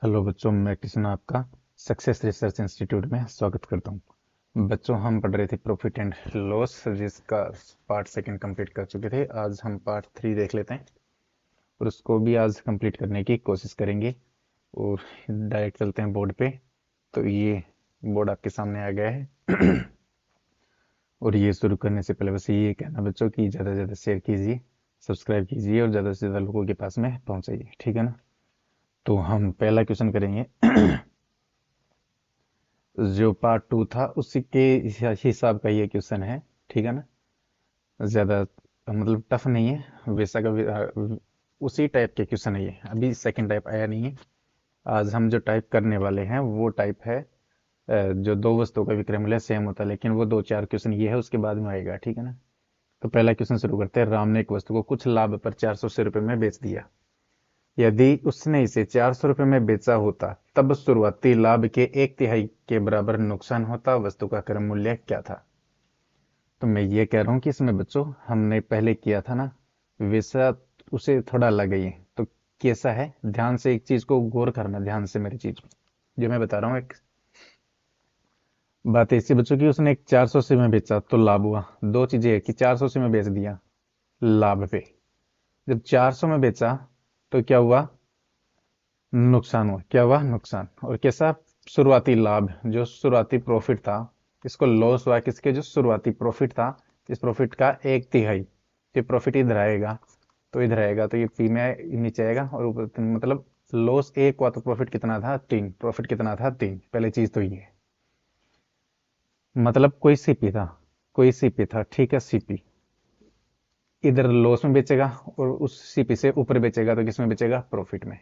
Hello बच्चों, मैं कृष्ण आपका सक्सेस रिसर्च इंस्टीट्यूट में स्वागत करता हूं। बच्चों, हम पढ़ रहे थे प्रॉफिट एंड लॉस, जिसका पार्ट सेकंड कंप्लीट कर चुके थे। आज हम पार्ट थ्री देख लेते हैं और उसको भी आज कंप्लीट करने की कोशिश करेंगे। और डायरेक्ट चलते हैं बोर्ड पे। तो ये बोर्ड आपके सामने आ गया है। और ये शुरू करने से पहले बस ये कहना बच्चों कि ज़्यादा से ज़्यादा शेयर कीजिए, सब्सक्राइब कीजिए और ज़्यादा से ज़्यादा लोगों के पास में पहुँचाइए, ठीक है ना। तो हम पहला क्वेश्चन करेंगे। जो पार्ट टू था उसी के हिसाब का ये क्वेश्चन है, ठीक है ना। ज्यादा मतलब टफ नहीं है, वैसा का उसी टाइप के क्वेश्चन है ये। अभी सेकंड टाइप आया नहीं है। आज हम जो टाइप करने वाले हैं वो टाइप है जो दो वस्तुओं का विक्रय मूल्य सेम होता है, लेकिन वो दो चार क्वेश्चन ये है, उसके बाद में आएगा, ठीक है ना। तो पहला क्वेश्चन शुरू करते हैं। राम ने एक वस्तु को कुछ लाभ पर 480 रुपये में बेच दिया। यदि उसने इसे 400 रुपये में बेचा होता तब शुरुआती लाभ के एक तिहाई के बराबर नुकसान होता। वस्तु का क्रय मूल्य क्या था। तो मैं ये कह रहा हूँ कि इसमें बच्चों हमने पहले किया था ना, वैसा उसे थोड़ा अलग है ये। तो कैसा है, ध्यान से एक चीज को गौर करना, ध्यान से मेरी चीज जो मैं बता रहा हूँ। एक बात ऐसी बच्चों की, उसने एक 480 में बेचा तो लाभ हुआ। दो चीजें है कि 480 में बेच दिया लाभ पे, जब 400 में बेचा तो क्या हुआ, नुकसान हुआ। क्या हुआ, नुकसान। और कैसा, शुरुआती लाभ, जो शुरुआती प्रॉफिट था, इसको लॉस हुआ। किसके, जो शुरुआती प्रॉफिट था, इस प्रॉफिट का एक तिहाई। ये प्रॉफिट इधर आएगा तो इधर आएगा, तो ये पी में नीचे आएगा और ऊपर, मतलब लॉस एक हुआ तो प्रॉफिट कितना था, तीन। प्रॉफिट कितना था, तीन। पहली चीज तो ये है। मतलब कोई सीपी था, कोई सीपी था, ठीक है। सीपी इधर लॉस में बेचेगा और उस सीपी से ऊपर बेचेगा तो किस में बेचेगा, प्रॉफिट में।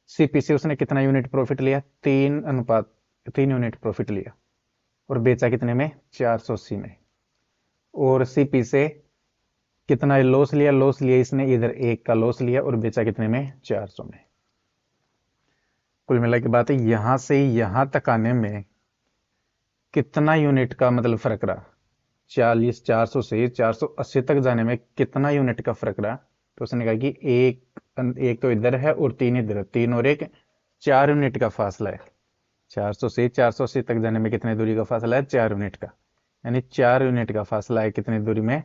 सीपी से उसने कितना यूनिट प्रॉफिट लिया, 3 यूनिट प्रॉफिट लिया और बेचा कितने में, 480 में। और सीपी से कितना लॉस लिया, लॉस लिया इसने इधर एक का लॉस लिया और बेचा कितने में, 400 में। कुल मिला के बात है, यहां से यहां तक आने में कितना यूनिट का मतलब फर्क रहा। 400 से 480 तक जाने में कितना यूनिट का फर्क रहा। तो उसने कहा कि एक एक तो इधर है और तीन इधर है, तीन और एक, 4 यूनिट का फासला है। 400 से 480 तक जाने में कितने दूरी का फासला है, 4 यूनिट का। यानी 4 यूनिट का फासला है कितनी दूरी में,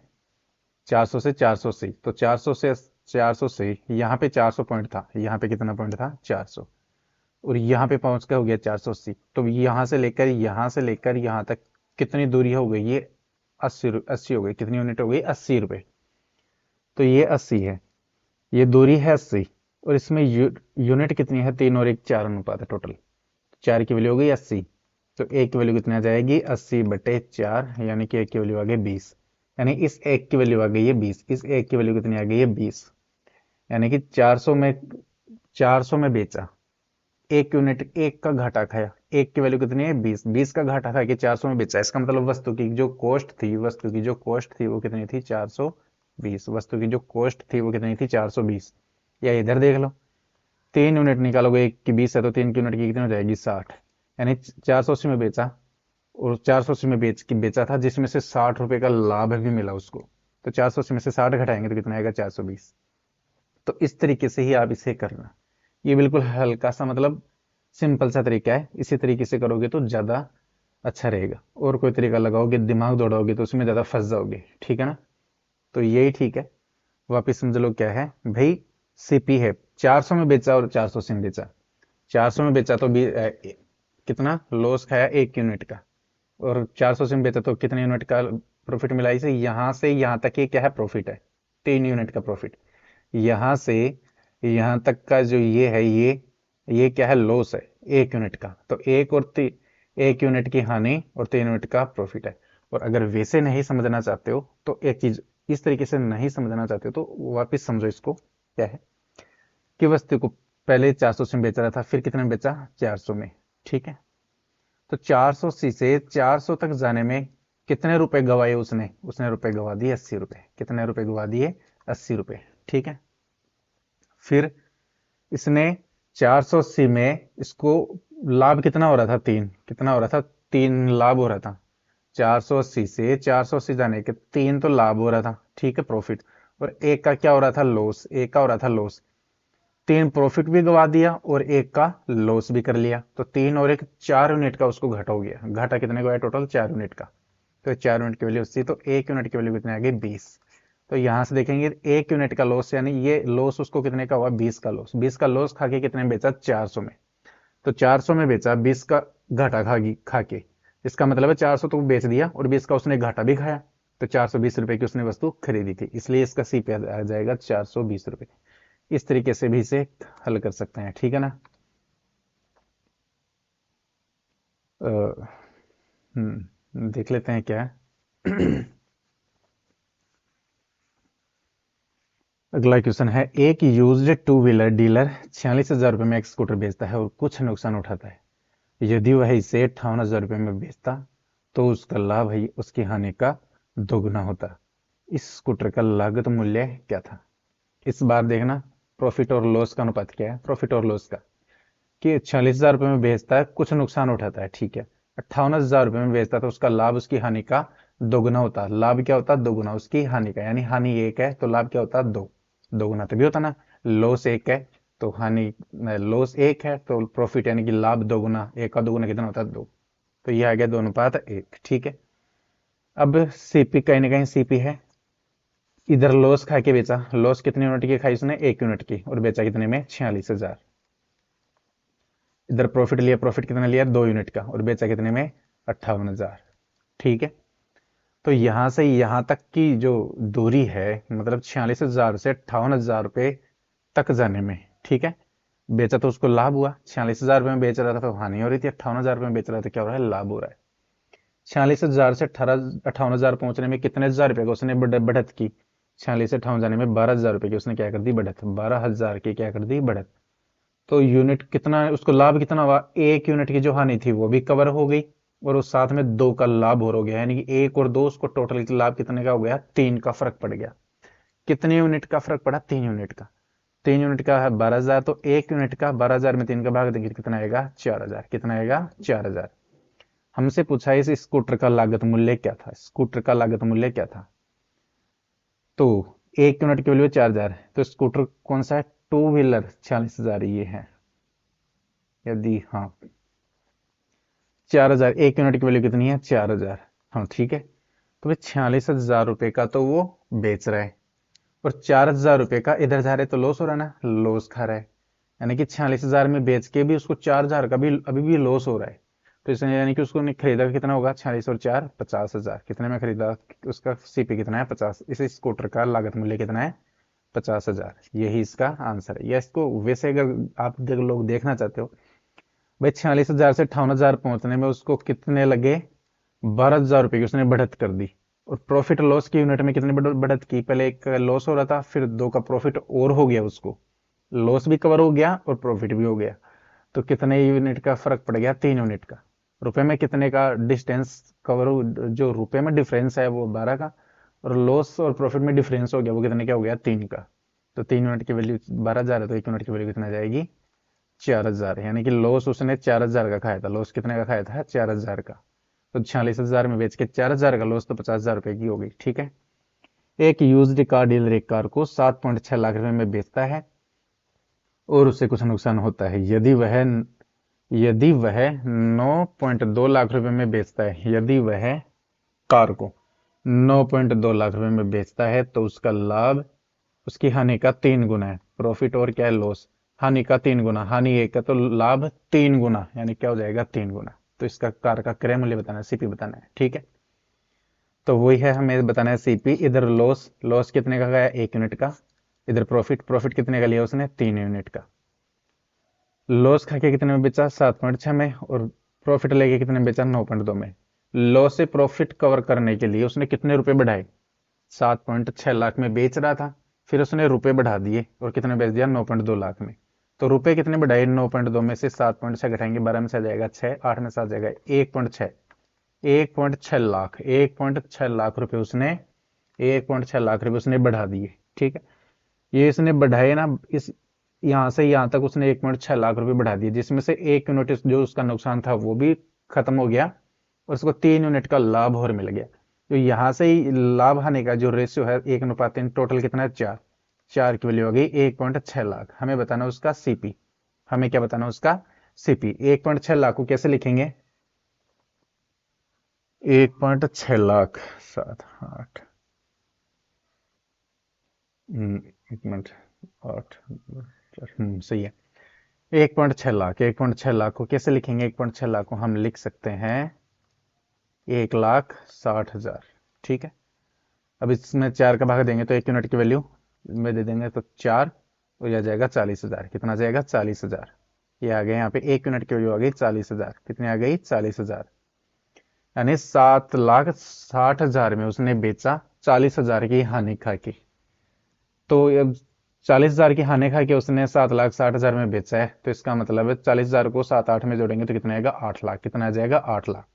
400 से 480। तो 400 से यहाँ पे 400 पॉइंट था, यहाँ पे कितना पॉइंट था, 400। और यहाँ पे पहुंच के हो गया 480। तो यहाँ से लेकर यहाँ तक कितनी दूरी हो गई, ये 80 हो गई। कितनी यूनिट हो गई, 80 रुपए। तो ये 80 है, ये दूरी है 80। और इसमें यूनिट कितनी है, तीन और एक, चार अनुपात है टोटल। चार की वैल्यू हो गई 80। तो एक की वैल्यू कितनी आ जाएगी, 80/4, यानी कि एक की वैल्यू आ गई 20। यानी इस एक की वैल्यू आ गई है 20, इस एक की वैल्यू कितनी आ गई है, 20। यानी कि 400 में बेचा, एक यूनिट, एक का घाटा खाया। एक की वैल्यू कितनी है, 20। 20 का घाटा खा के 400 में बेचा। इसका मतलब वस्तु की जो कॉस्ट थी वो कितनी थी, 420। वस्तु की जो कॉस्ट थी वो कितनी थी, 420। या इधर देख लो, 3 यूनिट निकालोगे, एक की 20 है तो 3 की यूनिट की कितनी हो जाएगी, 60। यानी 480 में बेचा और 480 में बेचा था, जिसमें से 60 रुपए का लाभ भी मिला उसको। तो 480 में से 60 घटाएंगे तो कितना आएगा, 420। तो इस तरीके से ही आप इसे करना। ये बिल्कुल हल्का सा मतलब सिंपल सा तरीका है। इसी तरीके से करोगे तो ज्यादा अच्छा रहेगा। और कोई तरीका लगाओगे, दिमाग दौड़ाओगे तो उसमें ज्यादा फंस जाओगे, ठीक है ना। तो यही ठीक है। वापिस समझ लो क्या है भाई। सीपी है, 400 में बेचा और 480 में बेचा। 400 में बेचा तो भी कितना लॉस खाया, 1 यूनिट का। और 480 में बेचा तो कितने यूनिट का प्रॉफिट मिला। इसे यहां से यहां तक ये क्या है, प्रॉफिट है, 3 यूनिट का प्रॉफिट। यहां से यहां तक का जो ये है, ये क्या है, लॉस है, 1 यूनिट का। तो 1 यूनिट की हानि और 3 यूनिट का प्रॉफिट है। और अगर वैसे नहीं समझना चाहते हो तो एक चीज, इस तरीके से नहीं समझना चाहते हो तो वापिस समझो इसको। क्या है कि वस्तु को पहले 480 में बेच रहा था, फिर कितने में बेचा, 400 में, ठीक है। तो 480 से 400 तक जाने में कितने रुपए गवाए उसने, उसने रुपए गवा दिए 80 रुपए। कितने रुपए गवा दिए, 80 रुपए, ठीक है। फिर इसने 480 में इसको लाभ कितना हो रहा था, तीन। कितना हो रहा था, तीन लाभ हो रहा था। 480 से 480 जाने के तीन तो लाभ हो रहा था, ठीक है, प्रॉफिट। और एक का क्या हो रहा था, लॉस। एक का हो रहा था लॉस। 3 प्रॉफिट भी गवा दिया और 1 का लॉस भी कर लिया। तो 3 और 1 4 यूनिट का उसको घटा हो गया। घाटा कितने को है टोटल? 4 यूनिट का। तो 4 यूनिट की वैल्यू 80, तो 1 यूनिट की वैल्यू कितने आ गई? 20। तो यहां से देखेंगे 1 यूनिट का लॉस, यानी ये लॉस उसको कितने का हुआ? 20 का लॉस। 20 का लॉस खा के कितने में बेचा? 400 में। तो 400 में बेचा, 20 का घाटा खा के। इसका मतलब है 400 तो बेच दिया और 20 का उसने घाटा भी खाया। तो 420 रुपए की उसने वस्तु खरीदी थी, इसलिए इसका सीपी आ जाएगा 420 रुपए। इस तरीके से भी इसे हल कर सकते हैं, ठीक है ना। देख लेते हैं क्या है। अगला क्वेश्चन है, एक यूज्ड टू व्हीलर डीलर 46,000 रुपए में एक स्कूटर बेचता है और कुछ नुकसान उठाता है। यदि वह इसे 58,000 रुपए में बेचता तो उसका लाभ है उसकी हानि का दोगुना होता। इस स्कूटर का लागत मूल्य क्या था? इस बार देखना प्रॉफिट और लॉस का अनुपात क्या है। प्रॉफिट और लॉस का कि 46,000 रुपए में बेचता है, कुछ नुकसान उठाता है, ठीक है। 58,000 रुपए में बेचता है तो उसका लाभ उसकी हानि का दोगुना होता। लाभ क्या होता? दोगुना उसकी हानि का, यानी हानि 1 है तो लाभ क्या होता? 2। दोगुना तभी होता ना। लॉस 1 है तो हानि, लॉस 1 है तो प्रॉफिट यानी कि लाभ दोगुना। 1 का दोगुना कितना होता है? 2। तो ये आ गया 2 अनुपात 1, ठीक है। अब सीपी कहीं ना कहीं सीपी है। इधर लॉस खा के बेचा। लॉस कितनी यूनिट की खाई उसने? 1 यूनिट की, और बेचा कितने में? 46,000। इधर प्रॉफिट लिया। प्रॉफिट कितना लिया? 2 यूनिट का, और बेचा कितने में? 58,000, ठीक है। तो यहां से यहां तक की जो दूरी है, मतलब 46,000 से 58,000 रुपये तक जाने में, ठीक है। बेचा तो उसको लाभ हुआ। 46,000 रुपये में बेच रहा था तो हानि हो रही थी। 58,000 रुपये में बेच रहा था तो क्या हो रहा है? लाभ हो रहा है। 46,000 से 58,000 पहुंचने में कितने हजार रुपए का उसने बढ़त की? 46 से 58 जाने में 12,000 रुपए की उसने क्या कर दी? बढ़त। 12,000 की क्या कर दी? बढ़त। तो यूनिट कितना, उसको लाभ कितना हुआ? 1 यूनिट की जो हानि थी वो भी कवर हो गई, और उस साथ में 2 का लाभ और हो गया, यानी कि 1 और 2 उसको टोटल लाभ कितने का हो गया? 3 का फर्क पड़ गया। कितने यूनिट का फर्क पड़ा? 3 यूनिट का। 3 यूनिट का है 12,000, तो 1 यूनिट का 12,000 में 3 का भाग देंगे कितना आएगा? 4,000। कितना आएगा? 4,000। हमसे पूछा इस स्कूटर का लागत मूल्य क्या था? स्कूटर का लागत मूल्य क्या था? तो 1 यूनिट की वैल्यू 4,000 है, तो स्कूटर कौन सा है? टू व्हीलर 46,000 ये है। यदि हाँ 4,000, 1 यूनिट की वैल्यू कितनी है? 4,000। हाँ ठीक है। तो भाई 46,000 रुपए का तो वो बेच रहा है, और 4,000 रुपए का इधर जा रहे तो लॉस हो रहा है ना, लॉस खा रहा है। यानी कि 46,000 में बेच के भी उसको 4,000 का भी अभी भी लॉस हो रहा है। तो इसने यानी कि उसको खरीदा कितना होगा? 46 और 4 50,000। कितने में खरीदा? उसका सीपी कितना है? 50। इस स्कूटर का लागत मूल्य कितना है? 50,000। यही इसका आंसर है। या इसको वैसे अगर आप लोग देखना चाहते हो, भाई 46,000 से 58,000 पहुंचने में उसको कितने लगे? 12,000 रुपए की उसने बढ़त कर दी। और प्रॉफिट लॉस की यूनिट में कितनी बढ़त की? पहले 1 का लॉस हो रहा था, फिर 2 का प्रॉफिट और हो गया। उसको लॉस भी कवर हो गया और प्रॉफिट भी हो गया। तो कितने यूनिट का फर्क पड़ गया? 3 यूनिट का। रुपए में कितने का डिस्टेंस कवर हो? जो रुपए में डिफरेंस है वो 12 का, और लॉस और प्रॉफिट में डिफरेंस हो गया, वो कितने का हो गया? 3 का। तो 3 यूनिट की वैल्यू 12,000 है, तो 1 यूनिट की वैल्यू कितना जाएगी? 4,000। यानी कि लॉस उसने 4,000 का खाया था। लॉस कितने का खाया था? 4,000 का। तो 46,000 में बेच के 4,000 का लॉस, तो 50,000 रुपए की हो गई, ठीक है। एक यूज्ड कार डीलर एक कार को 7.6 लाख रुपए में बेचता है और उससे कुछ नुकसान होता है। यदि वह 9.2 लाख रुपए में बेचता है, यदि वह कार को 9.2 लाख रुपए में बेचता है तो उसका लाभ उसकी हानि का 3 गुना है। प्रॉफिट और क्या है? लॉस। हानि का 3 गुना। हानि 1 है तो लाभ 3 गुना, यानी क्या हो जाएगा? 3 गुना। तो इसका कार का क्रय मूल्य बताना है, सीपी बताना है, ठीक है। तो वही है, हमें बताना है सीपी। इधर लॉस, लॉस कितने का गया? 1 यूनिट का। इधर प्रॉफिट, प्रॉफिट कितने का लिया उसने? 3 यूनिट का। लॉस खा के कितने में बेचा? 7.6 में। और प्रॉफिट लेके कितने में बेचा? 9.2 में। लॉस से प्रॉफिट कवर करने के लिए उसने कितने रुपए बढ़ाए? 7.6 लाख में बेच रहा था, फिर उसने रुपए बढ़ा दिए और कितने बेच दिया? 9.2 लाख में। तो रुपए कितने बढ़ाए? 9.2 में से 7.6 घटाएंगे, 12 में से आ जाएगा 6, 8 में से आ जाएगा 1.6। 1.6 लाख, 1.6 लाख रुपए उसने, 1.6 लाख रुपए उसने बढ़ा दिए, ठीक है। ये इसने बढ़ाए ना, इस यहां से यहां तक उसने 1.6 लाख रुपए बढ़ा दिए, जिसमें से 1 यूनिट जो उसका नुकसान था वो भी खत्म हो गया, और उसको 3 यूनिट का लाभ और मिल गया। तो यहां से ही लाभ हानि का जो रेशियो है 1:3, टोटल कितना है? 4। 4 की वैल्यू हो गई 1.6 लाख। हमें बताना उसका सीपी। हमें क्या बताना उसका सीपी। 1.6 लाख को कैसे लिखेंगे? 1.6 लाख 7 8 एक मिनट 8 सही है। 1.6 लाख, 1.6 लाख को कैसे लिखेंगे? 1.6 लाख को हम लिख सकते हैं 1,60,000। ठीक है। अब इसमें 4 का भाग देंगे तो 1 यूनिट की वैल्यू में दे देंगे तो 4, और यह जाएगा 40,000। कितना जाएगा? 40,000। ये आ गए यहाँ पे 1 यूनिट की वैल्यू आ गई 40,000। कितनी आ गई? 40,000। यानी 7,60,000 में उसने बेचा 40,000 की हानि खा के। तो अब 40,000 की हानि खा के उसने 7,60,000 में बेचा है, तो इसका मतलब है 40,000 को 7 8 में जोड़ेंगे तो कितना आएगा? 8 लाख। कितना आ जाएगा? 8 लाख।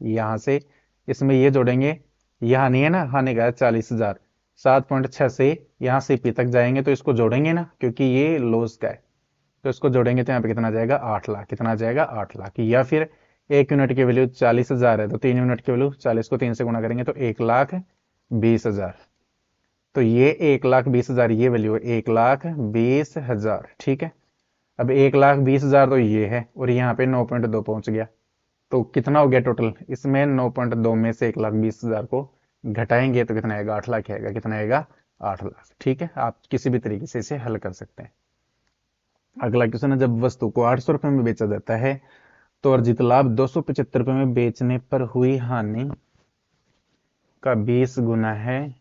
यहां से इसमें ये जोड़ेंगे, ये हानि है ना, हानि का है 40,000। 7.6 से यहां से पी तक जाएंगे तो इसको जोड़ेंगे ना, क्योंकि ये लॉस का है। तो इसको जोड़ेंगे तो यहाँ पे कितना आ जाएगा? 8 लाख। कितना आ जाएगा? 8 लाख। या फिर 1 यूनिट की वैल्यू 40,000 है तो 3 यूनिट की वैल्यू 40 को 3 से गुणा करेंगे तो 1,20,000। तो ये 1,20,000 ये वैल्यू है 1,20,000। ठीक है। अब 1,20,000 तो ये है, और यहाँ पे 9.2 पहुंच गया। तो कितना हो गया टोटल? इसमें 9.2 में से 1,20,000 को घटाएंगे तो कितना आएगा? 8 लाख आएगा। कितना आएगा? 8 लाख। ठीक है। आप किसी भी तरीके से इसे हल कर सकते हैं। अगला क्वेश्चन है, जब वस्तु को 800 रुपए में बेचा जाता है तो अर्जित लाभ 275 रुपए में बेचने पर हुई हानि का 20 गुना है।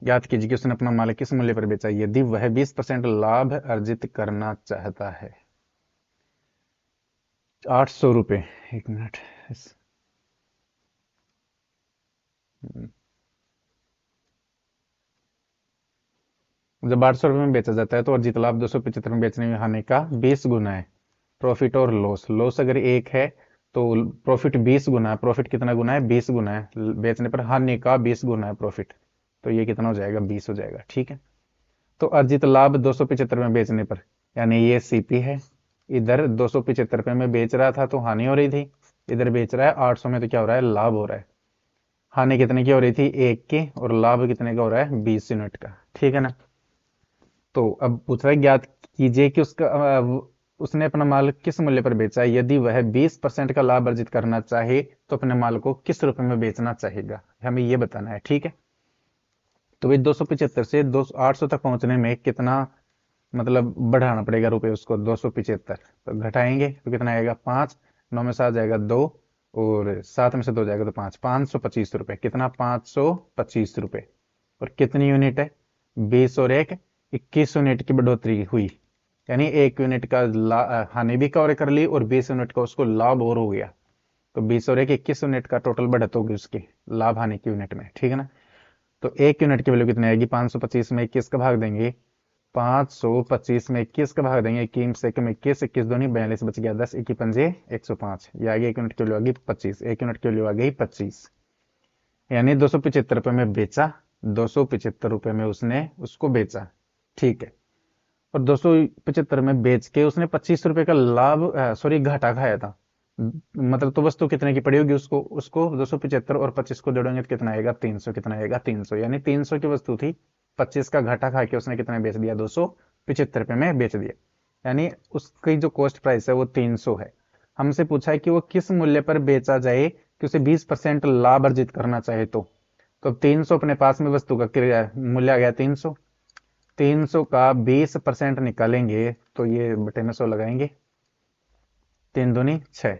याद कीजिए कि उसने अपना माल किस मूल्य पर बेचा यदि वह 20% लाभ अर्जित करना चाहता है। 800 रुपए, एक मिनट। जब 800 रुपए में बेचा जाता है तो अर्जित लाभ 275 में बेचने में हानि का 20 गुना है। प्रॉफिट और लॉस, लॉस अगर 1 है तो प्रॉफिट 20 गुना है। प्रॉफिट कितना गुना है? 20 गुना है। बेचने पर हानि का 20 गुना है प्रॉफिट। तो ये कितना हो जाएगा? 20 हो जाएगा। ठीक है। तो अर्जित लाभ 275 में बेचने पर, यानी ये सीपी है। इधर 275 रुपए में बेच रहा था तो हानि हो रही थी, इधर बेच रहा है 800 में तो क्या हो रहा है? लाभ हो रहा है। हानि कितने की हो रही थी? 1 की, और लाभ कितने का हो रहा है? 20 यूनिट का। ठीक है ना। तो अब पूछ रहा है ज्ञात कीजिए कि उसने अपना माल किस मूल्य पर बेचा है यदि वह 20% का लाभ अर्जित करना चाहे तो अपने माल को किस रुपए में बेचना चाहेगा, हमें ये बताना है। ठीक है। तो भाई 275 से 800 तक पहुंचने में कितना मतलब बढ़ाना पड़ेगा रुपए उसको? 275। तो घटाएंगे तो कितना आएगा? 5। 9 में से आ जाएगा 2, और 7 में से 2 जाएगा तो 5। 525 रुपए। कितना? 525 रुपए। और कितनी यूनिट है? 20 और 1 21 यूनिट की बढ़ोतरी हुई। यानी 1 यूनिट का हानि भी कवर कर ली और 20 यूनिट का उसको लाभ और हो गया। तो 20 और 1 21 यूनिट का टोटल बढ़त होगी उसकी लाभ हानि की यूनिट में। ठीक है ना। तो 1 यूनिट की वैल्यू कितनी आएगी? 525 में 21 का भाग देंगे, 525 में 21 का भाग देंगे, 21 से 21, 21 दूनी 42, बच गया 10, 21 पंजे 105। ये आ गई 1 यूनिट की वैल्यू आ गई 25। 1 यूनिट की वैल्यू आ गई 25। यानी 275 रुपए में बेचा, 275 रुपए में उसने उसको बेचा। ठीक है। और 275 में बेच के उसने 25 रुपए का लाभ, सॉरी, घाटा खाया था। मतलब तो वस्तु कितने की पड़ी होगी उसको? उसको 275 और 25 को जोड़ेंगे तो कितना आएगा? 300। कितना आएगा? 300। यानी 300 की वस्तु थी, 25 का घाटा खा के उसने कितने बेच दिया? 275 रुपए में बेच दिया। यानी उसकी जो कॉस्ट प्राइस है वो 300 है। हमसे पूछा है कि वो किस मूल्य पर बेचा जाए कि उसे 20% लाभ अर्जित करना चाहे तो 300 अपने पास में वस्तु का मूल्य आ गया 300। 300 का 20% निकालेंगे तो ये बटे में 100 लगाएंगे, 3 दूनी 6,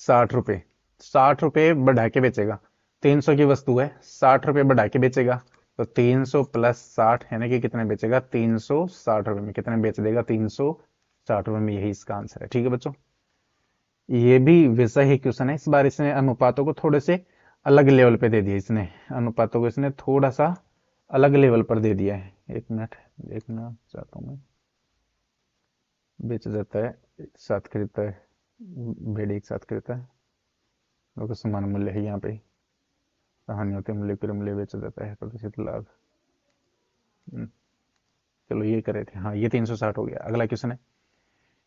60 रुपए। 60 रुपए बढ़ा के बेचेगा। 300 की वस्तु है, 60 रुपए बढ़ा के बेचेगा। तो 300 प्लस 60 यानी कि कितने बेचेगा? 360 रुपए में। कितने बेच देगा? 360 रुपए में। यही इसका आंसर है। ठीक है बच्चों। ये भी वैसा ही क्वेश्चन है। इस बार इसने अनुपातों को थोड़े से अलग लेवल पे दे दिया। इसने अनुपातों को इसने थोड़ा सा अलग लेवल पर दे दिया है। एक मिनट देखना चाहता हूँ मैं। बेचा जाता है, एक साथ खरीदता है, भेड़ एक साथ खरीदता है, लोग समान मूल्य है यहाँ पे। कहानी होती है मूल्य पर मूल्य बेचा जाता है, प्रतिशत लाभ। चलो ये करे थे। हाँ, ये 360 हो गया। अगला क्वेश्चन है,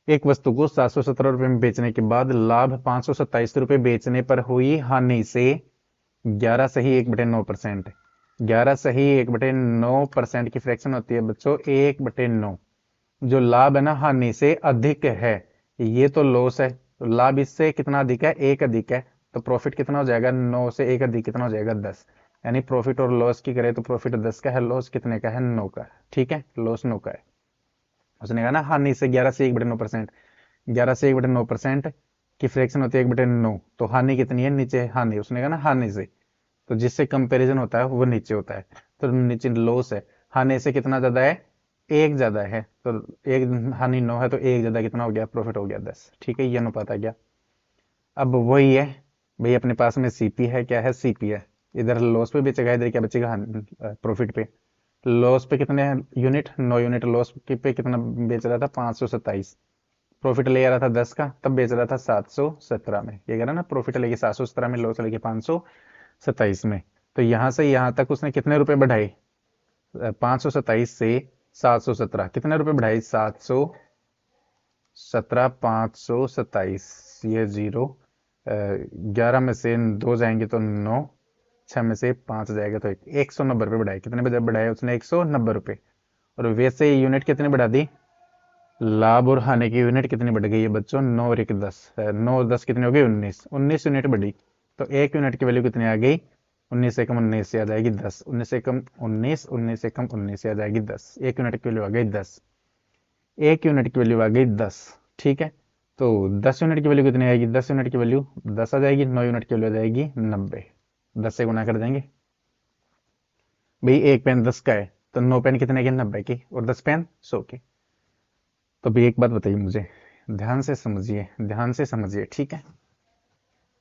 एक वस्तु को 717 रुपए में बेचने के बाद लाभ 527 रुपए बेचने पर हुई हानि से 11 सही 1/9%। 11 सही 1/9% की फ्रैक्शन होती है बच्चों 1/9। जो लाभ है ना हानि से अधिक है, ये तो लॉस है, तो लाभ इससे कितना अधिक है, 1 अधिक है, तो प्रॉफिट कितना हो जाएगा, 9 से 1 अधिक कितना हो जाएगा, 10। यानी प्रॉफिट और लॉस की करें तो प्रॉफिट 10 का है, लॉस कितने का है, 9 का है। ठीक है, लॉस 9 का है। उसने कहा ना हानि से 11 से 1/9%, 11 से 1/9% की फ्रैक्शन होती है 1/9, तो हानि कितनी है, नीचे है हानि, उसने कहा ना हानि से, तो जिससे कंपैरिजन होता है वो नीचे होता है, तो नीचे लॉस है, हानि से कितना ज्यादा है, 1 ज्यादा है, तो एक हानि 9 है, तो 1 ज्यादा कितना हो गया, प्रॉफिट हो गया 10। ठीक है, ये अनुपात आ गया। अब वही है भाई, अपने पास में सीपी है, क्या है, सीपी है, इधर लॉस पे बेचेगा, इधर क्या बचेगा, प्रॉफिट पे। लॉस पे कितने यूनिट, 9 यूनिट लॉस पे कितना बेच रहा था, 527। प्रॉफिट ले आ रहा था 10 का, तब बेच रहा था 717 में, ये कह रहा ना, प्रॉफिट लेके 717 में, लॉस लेके 527 में। तो यहां से यहां तक उसने कितने रुपए बढ़ाए, 527 से 717, कितने रुपए बढ़ाए, 717, 527, ये जीरो, 11 में से 2 जाएंगे तो 9, 6 में से 5 जाएगा तो 190 रुपये बढ़ाए, कितने बजे बढ़ाए उसने, 190 रुपये। और वैसे यूनिट कितनी बढ़ा दी, लाभ और हानि की यूनिट कितनी बढ़ गई है बच्चों, 9 और 1 10, 9 और 10 कितनी हो गई, 19, 19 यूनिट बढ़ी। तो एक यूनिट की वैल्यू कितनी आ गई, 19 से कम 19 से आ जाएगी 10, 19 से कम 19, 19 से कम 19 से आ जाएगी 10, एक यूनिट की वैल्यू आ गई 10, एक यूनिट की वैल्यू आ गई 10। ठीक है, तो 10 यूनिट की वैल्यू कितनी आएगी, 10 यूनिट की वैल्यू 10 आ जाएगी, 9 यूनिट की वैल्यू आ जाएगी 90, 10 से गुना कर देंगे भाई, एक पेन 10 का है, तो 9 पेन कितने के, 90 की, और 10 पेन 100 के। तो अभी एक बात बताइए मुझे, ध्यान से समझिए, ध्यान से समझिए, ठीक है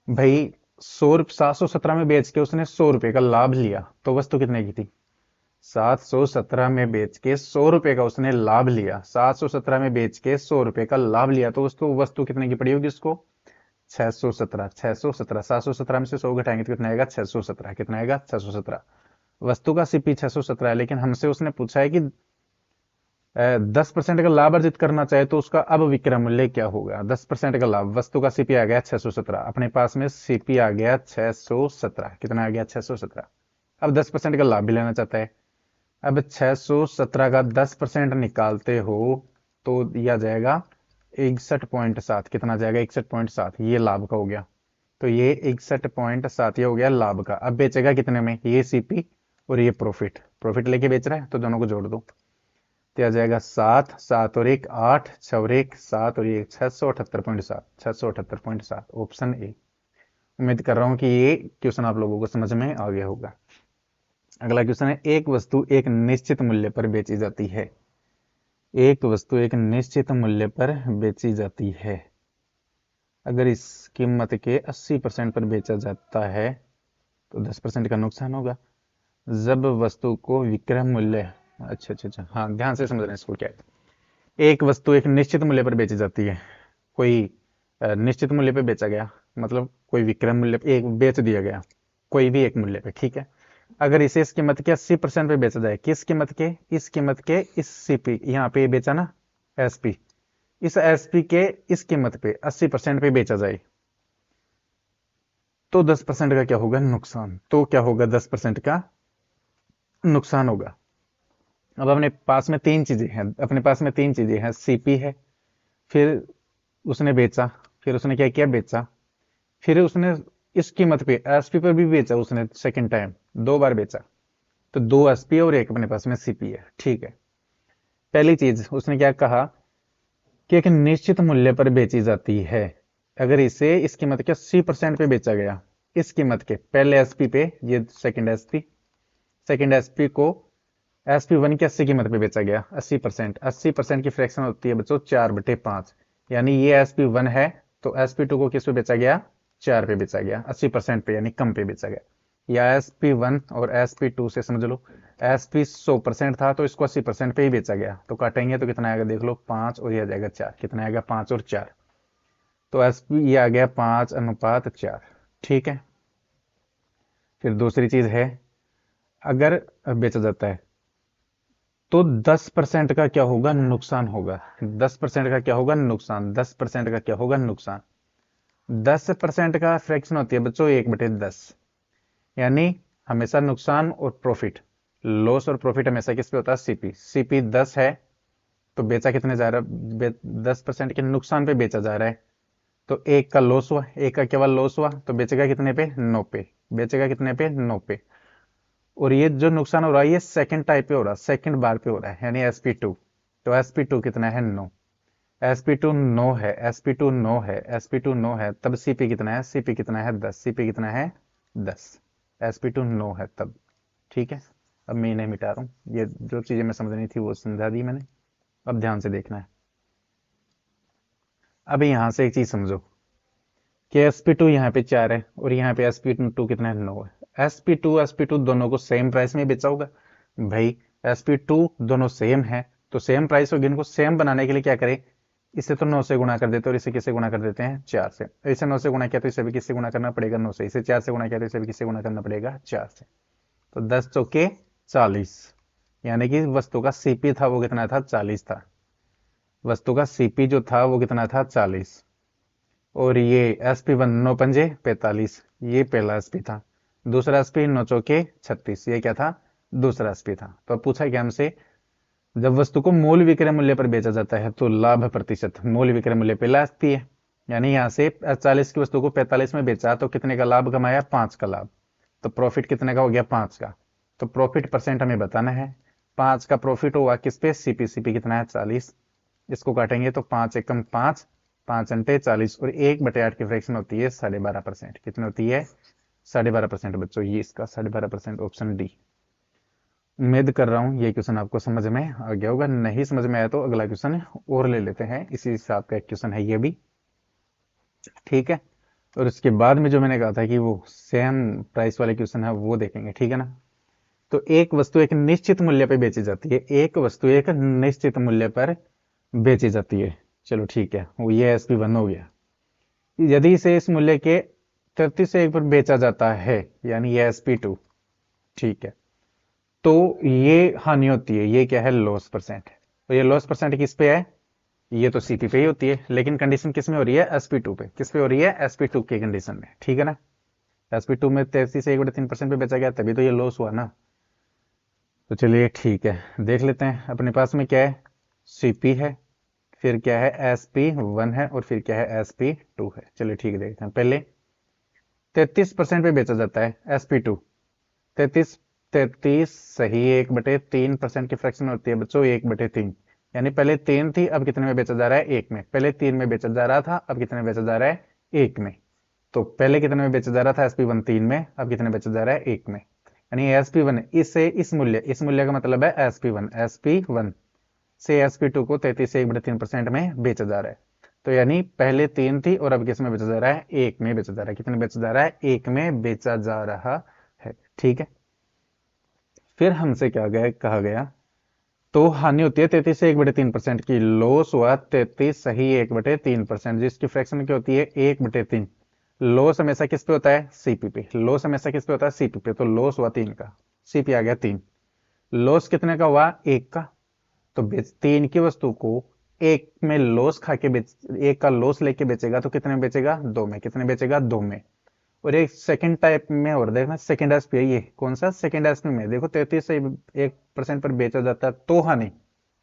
भाई, 717 में बेच के उसने 100 रुपए का लाभ लिया, तो वस्तु कितने की थी, 717 में बेच के 100 रुपए का उसने लाभ लिया, 717 में बेच के 100 रुपए का लाभ लिया, तो उसको वस्तु कितने की पड़ी होगी उसको, 617, 617, 717 में से 100 घटाएंगे तो कितना आएगा, 617, कितना आएगा, 617। वस्तु का सीपी 617 है, लेकिन हमसे उसने पूछा है कि 10% का लाभ अर्जित करना चाहे तो उसका अब विक्रय मूल्य क्या होगा, 10% का लाभ, वस्तु का सीपी आ गया 617, अपने पास में सीपी आ गया 617, कितना आ गया, 617। अब 10% का लाभ भी लेना चाहता है, अब 617 का 10% निकालते हो तो दिया जाएगा 61.7, कितना आ जाएगा, 61.7, ये लाभ का हो गया। तो ये 61.7 ये हो गया लाभ का। अब बेचेगा कितने में, ये सीपी और ये प्रॉफिट, प्रॉफिट लेके बेच रहा है, तो दोनों को जोड़ दो, तो आ जाएगा 7, 7 और 1 8, 6 और 1 7 और ये 678.7, 678.7, ऑप्शन ए। उम्मीद कर रहा हूं कि ये क्वेश्चन आप लोगों को समझ में आ गया होगा। अगला क्वेश्चन है, एक वस्तु एक निश्चित मूल्य पर बेची जाती है, एक वस्तु एक निश्चित मूल्य पर बेची जाती है, अगर इस कीमत के 80% पर बेचा जाता है तो 10% का नुकसान होगा। जब वस्तु को विक्रय मूल्य, अच्छा अच्छा अच्छा, हाँ ध्यान से समझ रहे हैं इसको, क्या है, एक वस्तु एक निश्चित मूल्य पर बेची जाती है, कोई निश्चित मूल्य पे बेचा गया, मतलब कोई विक्रय मूल्य पे एक बेच दिया गया, कोई भी एक मूल्य पे, ठीक है। अगर इसे इस कीमत के 80% पे बेचा जाए, किस कीमत के, इस कीमत के, इस सीपी, यहाँ पे बेचा ना, एसपी, इस एसपी के इस कीमत पे 80% पे बेचा जाए, तो 10% का क्या होगा, नुकसान, तो क्या होगा, 10% का नुकसान होगा। अब अपने पास में तीन चीजें हैं, अपने पास में तीन चीजें हैं, सीपी है, फिर उसने बेचा, फिर उसने क्या किया, बेचा, फिर उसने इस कीमत पे एसपी पर भी बेचा, उसने सेकंड टाइम 2 बार बेचा, तो 2 एसपी और एक अपने पास में सीपी है, ठीक है। पहली चीज उसने क्या कहा कि एक निश्चित मूल्य पर बेची जाती है, अगर इसे इस कीमत के 80% पे बेचा गया, इस कीमत के पहले एसपी पे, ये सेकंड एसपी, सेकंड एसपी को SP1 की 80 कीमत पे बेचा गया, 80%, 80% की फ्रैक्शन होती है बच्चों 4/5, यानी ये SP1 है, तो SP2 को किस पे बेचा गया, 4 पे बेचा गया, 80% पे, यानी कम पे बेचा गया। या SP1 और SP2 से समझ लो, SP 100% था तो इसको 80% पे ही बेचा गया, तो काटेंगे तो कितना आएगा, देख लो 5 और ये आ जाएगा 4, कितना आएगा, 5 और 4, तो SP ये आ गया 5:4, ठीक है। फिर दूसरी चीज है, अगर बेचा जाता है तो 10% का क्या होगा, नुकसान होगा, 10% का क्या होगा, नुकसान, 10% का क्या होगा, नुकसान। 10% का फ्रैक्शन होती है बच्चों 1/10, यानी हमेशा नुकसान और प्रॉफिट, लॉस और प्रॉफिट हमेशा किस पे होता है? सीपी। सीपी 10 है तो बेचा कितने जा रहा है? 10% के नुकसान पे बेचा जा रहा है, तो एक का लॉस हुआ, एक का केवल लॉस हुआ, तो बेचेगा कितने पे? 9 पे। बेचेगा कितने पे? 9 पे। और ये जो नुकसान हो रहा है ये सेकंड टाइप पे हो रहा है, सेकंड बार पे हो रहा है, यानी sp2। तो sp2 कितना है? 9। sp2 9 है, sp2 9 है, sp2 9 है, तब cp कितना है? cp कितना है? 10। cp कितना है? 10। sp2 9 है तब। ठीक है, अब मैं इन्हें मिटा रहा हूँ, ये जो चीजें मैं समझनी थी वो समझा दी मैंने, अब ध्यान से देखना है। अब यहां से एक चीज समझो कि sp2 यहाँ पे 4 है और यहाँ पे sp2 कितना है? 9 है। sp2 दोनों को सेम प्राइस में बेचा होगा भाई। sp2 दोनों सेम है तो सेम प्राइस होगी, इनको सेम बनाने के लिए क्या करें? इसे तो 9 से गुणा कर देते हैं और इसे किससे गुणा कर देते हैं? 4 से। इसे 9 से गुणा किया तो इसे भी किससे गुणा करना पड़ेगा? 9 से। इसे 4 से गुणा किया तो इसे भी किससे गुणा करना पड़ेगा? 4 से। तो 10 चौके 40, यानी कि वस्तु का सीपी था वो कितना था? 40 था। वस्तु का सीपी जो था वो कितना था? 40। और ये sp1 9 पंजे 45, ये पहला sp था। दूसरा sp 9 चौके 36, ये क्या था? दूसरा sp था। तो अब पूछा क्या हमसे, जब वस्तु को मूल विक्रय मूल्य पर बेचा जाता है तो लाभ प्रतिशत मूल विक्रय मूल्य पहला sp है, यानी यहां से 40 की वस्तु को 45 में बेचा तो कितने का लाभ कमाया? 5 का लाभ। तो प्रॉफिट कितने का हो गया? 5 का। तो प्रॉफिट परसेंट हमें बताना है। 5 का प्रॉफिट हुआ किस पे? सीपी। सीपी कितना है? 40। इसको काटेंगे तो 5 एकम 5, 5 अंटे 40, और 1/8 की फ्रैक्शन होती है 12.5%। कितनी होती है? 12.5% बच्चों, ये इसका 12.5%, ऑप्शन डी। उम्मीद कर रहा हूं ये क्वेश्चन आपको समझ में आ गया होगा, नहीं समझ में आया तो अगला क्वेश्चन और ले लेते हैं, इसी हिसाब का एक क्वेश्चन है ये भी। ठीक है, और उसके बाद में जो मैंने कहा था कि वो सेम प्राइस वाले क्वेश्चन है वो देखेंगे, ठीक है ना। तो एक वस्तु एक निश्चित मूल्य पर बेची जाती है, एक वस्तु एक निश्चित मूल्य पर बेची जाती है। चलो ठीक है, वो ये sp1 हो गया। यदि इसे इस मूल्य के 33 से 1 पर बेचा जाता है, यानी ये sp2, ठीक है, तो ये हानि होती है, ये क्या है? Loss percent. तो ये लॉस परसेंट किस पे है? ये तो सीपी पे ही होती है, लेकिन कंडीशन किस में हो रही है? sp2 पे। किस पे हो रही है? sp2 की कंडीशन में, ठीक है ना। sp2 में 33 से 1/3% पे बेचा गया, तभी तो ये लॉस हुआ ना। तो चलिए ठीक है, देख लेते हैं अपने पास में क्या है। सीपी है, फिर क्या है? sp1 है, और फिर क्या है? sp2 है। चलिए ठीक है, देखते हैं। पहले 33% पे बेचा जाता है sp2। 33, 33 सही 1/3% की फ्रैक्शन होती है बच्चों, 1/3। यानी पहले 3 थी, अब कितने में बेचा जा रहा है? 1 में। पहले 3 में बेचा जा रहा था, अब कितने में बेचा जा रहा है? 1 में। तो पहले कितने में बेचा जा रहा था? sp1 3 में, अब कितने बेचा जा रहा है? 1 में। यानी sp1 इससे इस मूल्य का मतलब है sp1 से sp2 को 33 से 1/3% में बेचा जा रहा है। तो यानी पहले 3 थी और अब किस में बेचा जा रहा है? 1 में बेचा जा रहा है। कितने बेचा जा रहा है? 1 में बेचा जा रहा है, ठीक है। फिर हमसे क्या गया कहा गया, तो हानि होती है 33 से 1/3% की। लॉस हुआ 33 सही 1/3%, जिसकी फ्रैक्शन क्या होती है? 1/3। लॉस हमेशा किस पे होता है? सीपी पे। लॉस हमेशा किस पे होता है? सीपी पे। तो लॉस हुआ 3 का, सीपी आ गया 3। लॉस कितने का हुआ? 1 का। तो 3 की वस्तु को 1 में लॉस खा के बेच, 1 का लॉस लेके बेचेगा तो कितने में बेचेगा? 2 में। कितने बेचेगा? 2 में। और एक सेकंड टाइप में और देखना, सेकंड एसपी है ये। कौन सा? सेकंड एसपी में देखो 33 से 1% पर बेचा जाता है तो हानि,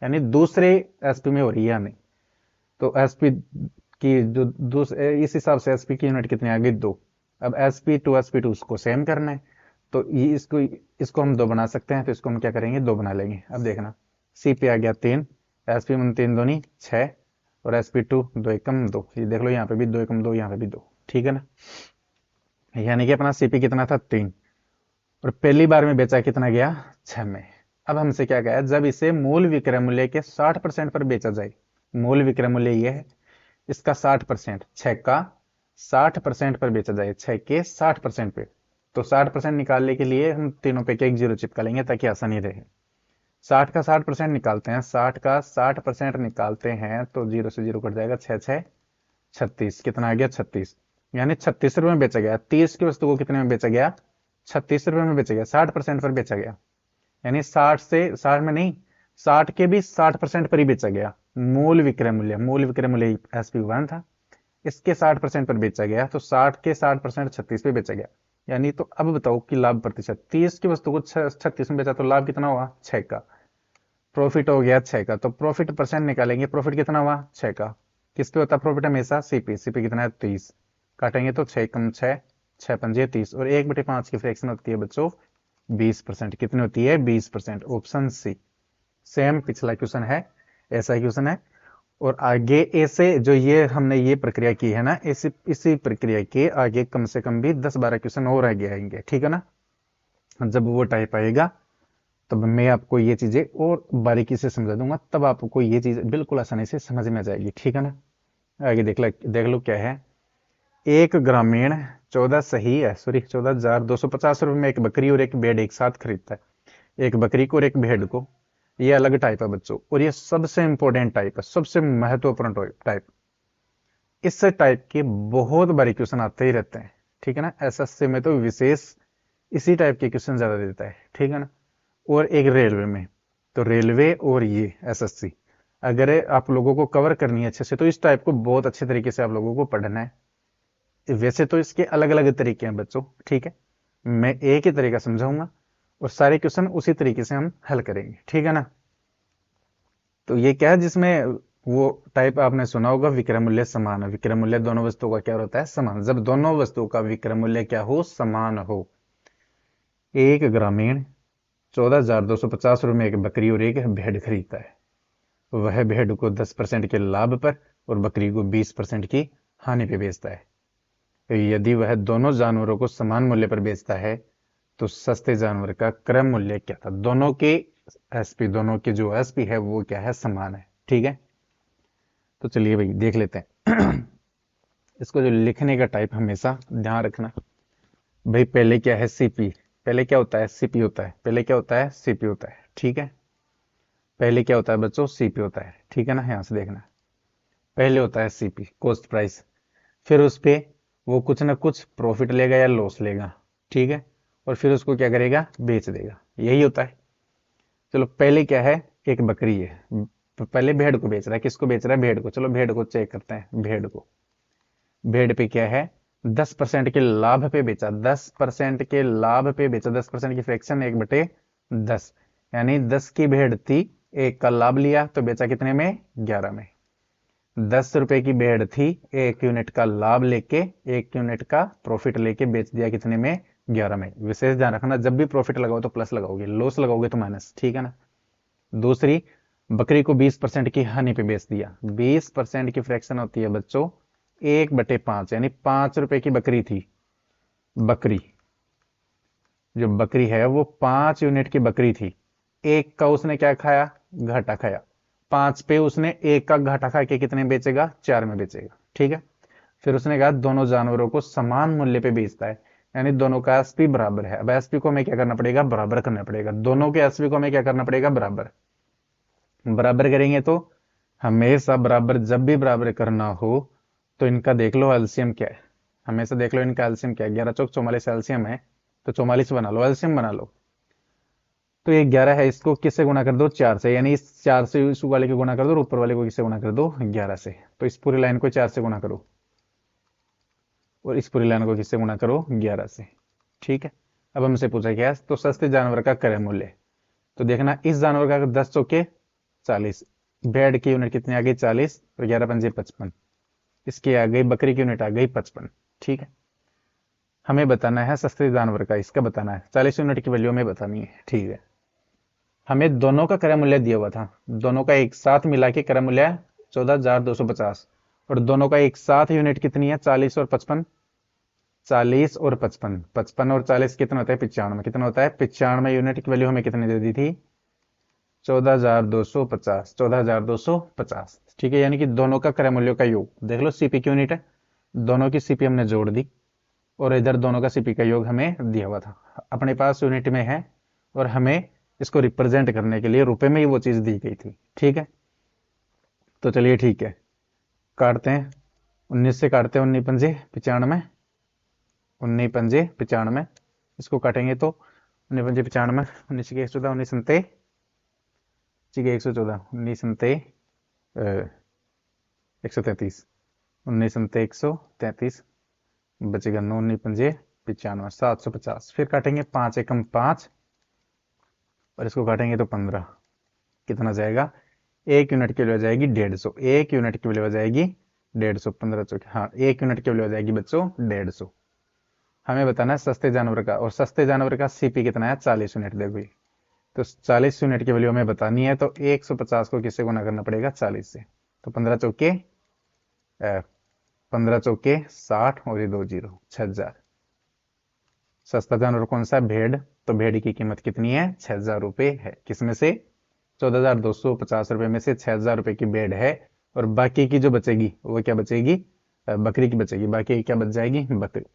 यानी दूसरे एसपी में हो रही है हानि। तो एसपी की जो इस हिसाब से एसपी की यूनिट कितनी आ गई? 2। अब sp2 उसको सेम करना है, तो ये इसको हम 2 बना सकते हैं, तो इसको हम क्या करेंगे? 2 बना लेंगे। अब देखना, cp आ गया 3, sp1 3 दूनी 6, और sp2 2 एकम 2। ये देख लो, यहाँ पे भी 2 एकम 2, यहाँ पे भी 2, ठीक है ना। यानी कि अपना सीपी कितना था? 3। और पहली बार में बेचा कितना गया? 6 में। अब हमसे क्या कहा? जब इसे मूल विक्रय मूल्य के 60% पर बेचा जाए, मूल विक्रय मूल्य ये है, इसका 60%, 6 का 60% पर बेचा जाए, 6 के 60% पे। तो 60% निकालने के लिए हम तीनों पे के एक जीरो चिपका लेंगे ताकि आसानी रहे। 60 का 60% निकालते हैं, 60 का 60% निकालते हैं तो जीरो से जीरो कट जाएगा, 6 6 36। कितना आ गया? 36। यानी 36 रुपए में बेचा गया। 30 की वस्तु को कितने में बेचा गया? 36 रुपए में बेचा गया, 60% पर बेचा गया। यानी 60 से 60 में नहीं, 60 के भी 60% पर ही बेचा गया। मूल विक्रय मूल्य sp1 था, इसके 60% पर बेचा गया, तो 60 के 60% 36 पे बेचा गया। यानी तो अब बताओ कि लाभ प्रतिशत 30 की वस्तु को 36 में बेचा तो लाभ कितना हुआ 6 का। प्रॉफिट हो गया 6 का, तो प्रॉफिट परसेंट निकालेंगे, प्रॉफिट कितना हुआ 6 का। किस पे होता है प्रॉफिट हमेशा सीपी, सीपी कितना है 30, काटेंगे तो 6 कम 6, 6 पंजे 30, और 1/5 की फ्रैक्शन होती है बच्चों 20%। कितनी होती है 20%, ऑप्शन सी। सेम पिछला क्वेश्चन है, ऐसा ही क्वेश्चन है। और आगे ऐसे जो ये हमने ये प्रक्रिया की है ना, इसी प्रक्रिया के आगे कम से कम भी 10-12 क्वेश्चन और आगे आएंगे, ठीक है ना। जब वो टाइप आएगा तब मैं आपको ये चीजें और बारीकी से समझा दूंगा, तब आपको ये चीज बिल्कुल आसानी से समझ में आ जाएगी, ठीक है ना। आगे देख लो क्या है। एक ग्रामीण 14,250 रुपए में एक बकरी और एक भेड़ एक साथ खरीदता है। एक बकरी को और एक भेड़ को। ये अलग टाइप है बच्चों, और ये सबसे इंपॉर्टेंट टाइप है, सबसे महत्वपूर्ण टाइप। इस टाइप के बहुत बारी क्वेश्चन आते ही रहते हैं, ठीक है ना। एसएससी में तो विशेष इसी टाइप के क्वेश्चन ज्यादा देता है, ठीक है ना। और एक रेलवे में, तो रेलवे और ये एसएससी अगर आप लोगों को कवर करनी है अच्छे से, तो इस टाइप को बहुत अच्छे तरीके से आप लोगों को पढ़ना है। वैसे तो इसके अलग अलग तरीके हैं बच्चों, ठीक है। मैं एक ही तरीका समझाऊंगा और सारे क्वेश्चन उसी तरीके से हम हल करेंगे, ठीक है ना। तो ये क्या है, जिसमें वो टाइप आपने सुना होगा, विक्रय मूल्य समान है। विक्रय मूल्य दोनों वस्तुओं का क्या होता है समान, जब दोनों वस्तुओं का विक्रय मूल्य क्या हो समान हो। एक ग्रामीण 14,250 रुपये में एक बकरी और एक भेड़ खरीदता है। वह भेड़ को 10% के लाभ पर और बकरी को 20% की हानि पर बेचता है। तो यदि वह दोनों जानवरों को समान मूल्य पर बेचता है तो सस्ते जानवर का क्रय मूल्य क्या था। दोनों के एसपी, दोनों के जो एसपी है वो क्या है समान है, ठीक है। तो चलिए भाई देख लेते हैं। इसको जो लिखने का टाइप हमेशा ध्यान रखना भाई। पहले क्या है सीपी, पहले क्या होता है सीपी होता है, पहले क्या होता है सीपी होता है, ठीक है। पहले क्या होता है बच्चों सीपी होता है, ठीक है ना। यहां से देखना, पहले होता है सीपी कॉस्ट प्राइस, फिर उस पे वो कुछ ना कुछ प्रॉफिट लेगा या लॉस लेगा, ठीक है। और फिर उसको क्या करेगा बेच देगा, यही होता है। चलो पहले क्या है, एक बकरी है, पहले भेड़ को बेच रहा है। किसको बेच रहा है भेड़ को। चलो भेड़ को चेक करते हैं, भेड़ को। भेड़ पे क्या है 10% के लाभ पे बेचा, 10% के लाभ पे बेचा, 10% की फ्रैक्शन 1/10, यानी 10 की भेड़ थी, एक का लाभ लिया तो बेचा कितने में 11 में। 10 रुपए की भेड़ थी, 1 यूनिट का लाभ लेके, 1 यूनिट का प्रॉफिट लेके बेच दिया कितने में 11 में। विशेष ध्यान रखना, जब भी प्रॉफिट लगाओ तो प्लस लगाओगे, लॉस लगाओगे तो माइनस, ठीक है ना। दूसरी, बकरी को 20% की हानि पे बेच दिया। 20% की फ्रैक्शन होती है बच्चों 1/5, यानी 5 रुपए की बकरी थी। बकरी, जो बकरी है वो 5 यूनिट की बकरी थी, एक का उसने क्या खाया घाटा खाया। 5 पे उसने एक का घाटा खा के कितने बेचेगा 4 में बेचेगा, ठीक है। फिर उसने कहा दोनों जानवरों को समान मूल्य पे बेचता है, यानी दोनों का एसपी बराबर है। अब एसपी को हमें क्या करना पड़ेगा बराबर करना पड़ेगा, दोनों के एसपी को हमें क्या करना पड़ेगा बराबर। बराबर करेंगे तो हमेशा बराबर, जब भी बराबर करना हो तो इनका देख लो एलसीएम क्या है। हमेशा देख लो इनका एलसीएम क्या है, 11 चौक 44 एलसीएम है, तो 44 बना लो, एलसीएम बना लो। तो ये 11 है, इसको किससे गुना कर दो 4 से, यानी इस 4 से इस वाले को गुना कर दो और ऊपर वाले को किससे गुना कर दो 11 से। तो इस पूरी लाइन को 4 से गुना करो और इस पूरी लाइन को किससे गुना करो 11 से, ठीक है। अब हमसे पूछा गया तो सस्ते जानवर का क्रय मूल्य। तो देखना इस जानवर का 10 चौके 40, भेड़ की यूनिट कितनी आ गई 40 और 11 पंजे 55, इसकी आ गई बकरी की यूनिट आ गई 55, ठीक है। हमें बताना है सस्ते जानवर का, इसका बताना है 40 यूनिट की वैल्यू हमें बतानी है, ठीक है। हमें दोनों का क्रय मूल्य दिया हुआ था, दोनों का एक साथ मिला के क्रय मूल्य 14,250, और दोनों का एक साथ यूनिट कितनी है 40 और 55, 40 और 55, 55 और 40 कितना होता है 95, कितना होता है 95 यूनिट की वैल्यू हमें कितनी दे दी थी 14,250, 14,250, ठीक है। यानी कि दोनों का क्रय मूल्यों का योग, देख लो सीपी की यूनिट है, दोनों की सीपी हमने जोड़ दी और इधर दोनों का सीपी का योग हमें दिया हुआ था, अपने पास यूनिट में है और हमें इसको रिप्रेजेंट करने के लिए रुपए में ही वो चीज दी गई थी, ठीक है। तो चलिए ठीक है, काटते हैं, 19 से काटते हैं, 19 पंजे 95, 19 पंजे 95, इसको काटेंगे तो 19 पंजे 95, 19 के 114, 19 संते ठीक है 114, 19 संते 133, 19 संते 133, बचेगा 9 19 पंजे 95, 750, फिर काटेंगे 5 एकम 5 और इसको काटेंगे तो 15, कितना जाएगा, 1 यूनिट की वैल्यू आ जाएगी 150, 1 यूनिट की वैल्यू आ जाएगी 150, 15 चौके, हाँ 1 यूनिट की वैल्यू आ जाएगी बच्चों 150। हमें बताना है सस्ते जानवर का, और सस्ते जानवर का सीपी कितना है, 40 यूनिट। देखो ये, तो 40 यूनिट की वैल्यू हमें बतानी है, तो 150 को किससे गुना करना पड़ेगा, 40 से। तो 15 चौके 60 और ये 2 जीरो, 6000। सस्ता जानवर कौन सा है, भेड़। तो भेड़ की कीमत कितनी है, 6000 रुपये है। किसमें से, 14,250 रुपये में से 6000 रुपये की भेड़ है, और बाकी की जो बचेगी वो क्या बचेगी, बकरी की बचेगी, बाकी क्या बच जाएगी, बकरी।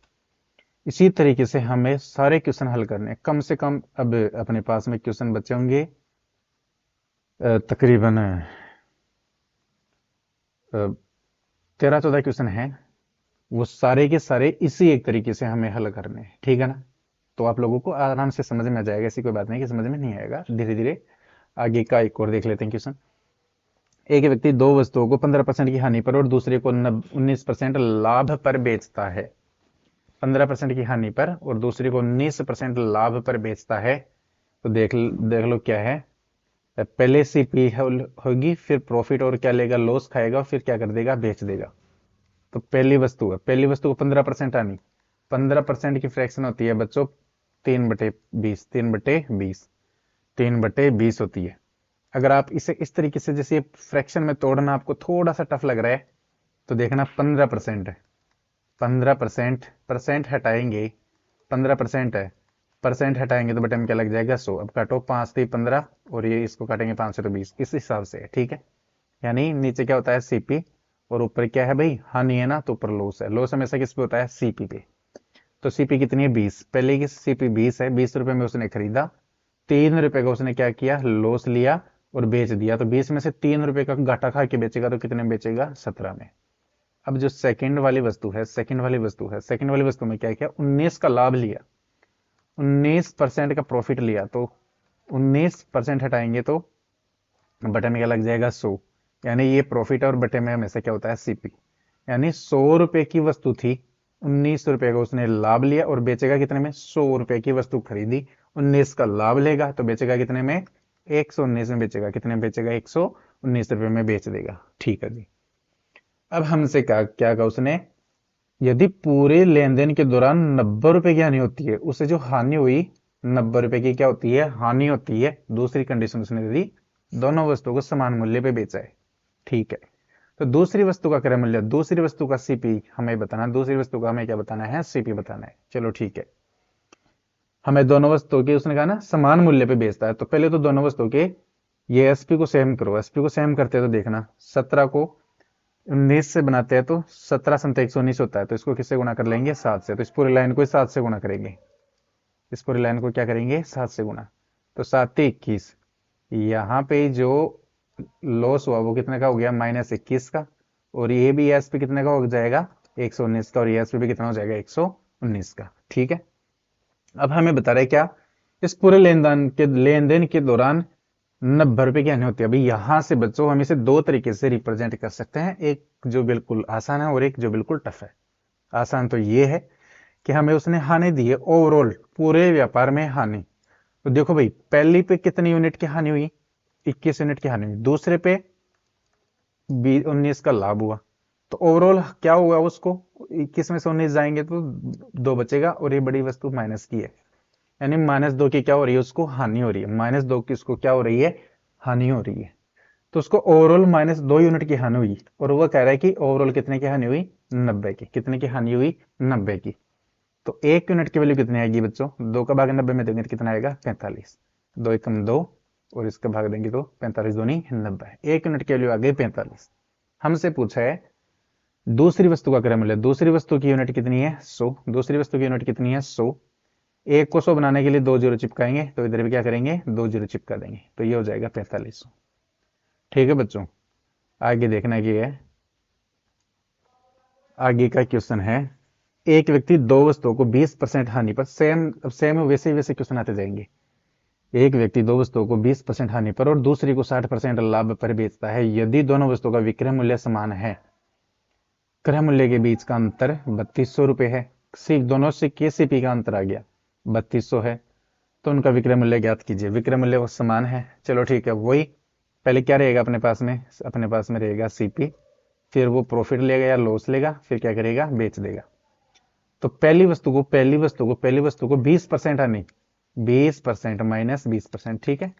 इसी तरीके से हमें सारे क्वेश्चन हल करने हैं। कम से कम अब अपने पास में क्वेश्चन बचे होंगे तकरीबन 13-14 क्वेश्चन हैं। वो सारे के सारे इसी एक तरीके से हमें हल करने हैं, ठीक है ना। तो आप लोगों को आराम से समझ में आ जाएगा, ऐसी कोई बात नहीं कि समझ में नहीं आएगा, धीरे धीरे आगे का एक और देख लेते हैं क्वेश्चन। एक व्यक्ति दो वस्तुओं को 15% की हानि पर और दूसरे को 19% लाभ पर बेचता है। 15% की हानि पर और दूसरे को 19% लाभ पर बेचता है। तो देख लो क्या है, पहले सीपी होगी, फिर प्रॉफिट और क्या लेगा, लॉस खाएगा, फिर क्या कर देगा, बेच देगा। तो पहली वस्तु है, पहली वस्तु को 15% आनी, 15% की फ्रैक्शन होती है बच्चों 3/20, 3/20, 3/20 होती है। अगर आप इसे इस तरीके से, जैसे फ्रैक्शन में तोड़ना आपको थोड़ा सा टफ लग रहा है, तो देखना 15% है, 15% परसेंट हटाएंगे, 15% है, परसेंट हटाएंगे तो बटे में क्या लग जाएगा, 100। अब काटो, 5 से 15 और ये इसको काटेंगे 5 से तो 20, इस हिसाब से है, ठीक है। यानी नीचे क्या होता है, सीपी, और ऊपर क्या है भाई, हानि है ना, तो ऊपर लॉस है। लॉस हमेशा किस पे होता है, सीपी पे। तो सीपी कितनी है, 20। पहले की सीपी 20 है, 20 रुपए में उसने खरीदा, 3 रुपए का उसने क्या किया, लॉस लिया और बेच दिया। तो 20 में से 3 रुपए का घाटा खा के बेचेगा, तो कितने में बेचेगा, 17 में। अब जो सेकंड वाली वस्तु है, सेकंड वाली वस्तु है, सेकंड वाली वस्तु में क्या किया, 19 का लाभ लिया, 19% का प्रॉफिट लिया। तो 19% हटाएंगे तो बटे में क्या लग जाएगा, 100। यानी ये प्रॉफिट और बटे में हमेशा क्या होता है, सीपी। यानी 100 रुपए की वस्तु थी, 19 रुपए का उसने लाभ लिया और बेचेगा कितने में, 100 रुपए की वस्तु खरीदी, 19 का लाभ लेगा तो बेचेगा कितने में, 119 में बेचेगा। कितने में बेचेगा, 119 रुपए में बेच देगा, ठीक है जी। अब हमसे क्या क्या कहा उसने, यदि पूरे लेन देन के दौरान 90 रुपए की हानि होती है, उसे जो हानि हुई 90 रुपए की क्या होती है, हानि होती है। दूसरी कंडीशन उसने दे दी, दोनों वस्तुओं को समान मूल्य पे बेचा है, ठीक है। तो दूसरी वस्तु का क्रय मूल्य, दूसरी वस्तु का सीपी हमें बताना, दूसरी वस्तु का हमें क्या बताना है, सीपी बताना है। चलो ठीक है, हमें दोनों वस्तुओं के, उसने कहा ना समान मूल्य पे बेचता है, तो पहले तो दोनों वस्तुओं के ये एसपी को सेम करो। एसपी को सेम करते हैं तो देखना, 17 को 19 से बनाते हैं तो 17 संत 119 होता है, तो इसको किससे गुणा कर लेंगे, 7 से। तो इस पूरी लाइन को 7 से गुणा करेंगे, इस पूरी लाइन को क्या करेंगे, 7 से गुणा। तो 7 21, यहाँ पे जो लॉस हुआ वो कितने का हो गया, -21 का, और ये भी एस पे कितने का हो जाएगा, 119 का, और ये एस पे भी कितना हो जाएगा, 119 का, ठीक है। अब हमें बता रहे क्या, इस पूरे लेन देन के दौरान 90 रुपए की हानि होती है। अभी यहां से बच्चों हम इसे दो तरीके से रिप्रेजेंट कर सकते हैं, एक जो बिल्कुल आसान है और एक जो बिल्कुल टफ है। आसान तो ये है कि हमें उसने हानि दी है, ओवरऑल पूरे व्यापार में हानि। तो देखो भाई, पहली पे कितनी यूनिट की हानि हुई, 21 यूनिट की हानि हुई, दूसरे पे 19 का लाभ हुआ। तो ओवरऑल क्या हुआ, उसको 21 में से 19 जाएंगे तो 2 बचेगा, और ये बड़ी वस्तु माइनस की है, यानी -2 की क्या हो रही है, उसको हानि हो रही है। -2 की उसको क्या हो रही है, हानि हो रही है। तो उसको ओवरऑल -2 यूनिट की हानि हुई, और वो कह रहा है कि ओवरऑल कितने की हानि हुई, 90 की। कितने की हानि हुई, 90 की। तो 1 यूनिट की वैल्यू कितनी आएगी बच्चों, 2 का भाग 90 में देंगे तो कितना आएगा, 45। 2 एकम 2, और इसका भाग देंगे तो 45 दूनी 90। 1 यूनिट की वैल्यू आ गई 45। हमसे पूछा है दूसरी वस्तु का क्रय मूल्य, दूसरी वस्तु की यूनिट कितनी है, 100। दूसरी वस्तु की यूनिट कितनी है, 100। एक को 100 बनाने के लिए 2 जीरो चिपकाएंगे, तो इधर भी क्या करेंगे, 2 जीरो चिपका देंगे, तो ये हो जाएगा 4500, ठीक है बच्चों। आगे देखना की है, आगे का क्वेश्चन है, एक व्यक्ति दो वस्तुओं को 20% हानि पर, सेम वैसे वैसे क्वेश्चन आते जाएंगे। एक व्यक्ति दो वस्तुओं को 20% हानि पर और दूसरी को 60% लाभ पर बेचता है, यदि दोनों वस्तुओं का विक्रय मूल्य समान है। क्रय मूल्य के बीच का अंतर 3200 रुपये है, दोनों सिक्के सीपी का अंतर आ गया 3200 है, तो उनका विक्रय मूल्य ज्ञात कीजिए। विक्रय मूल्य वो समान है, चलो ठीक है। वही पहले क्या रहेगा अपने पास में, अपने पास में रहेगा सीपी, फिर वो प्रॉफिट लेगा या लॉस लेगा, फिर क्या करेगा, बेच देगा। तो पहली वस्तु को 20% आनी, 20% माइनस 20%, ठीक है।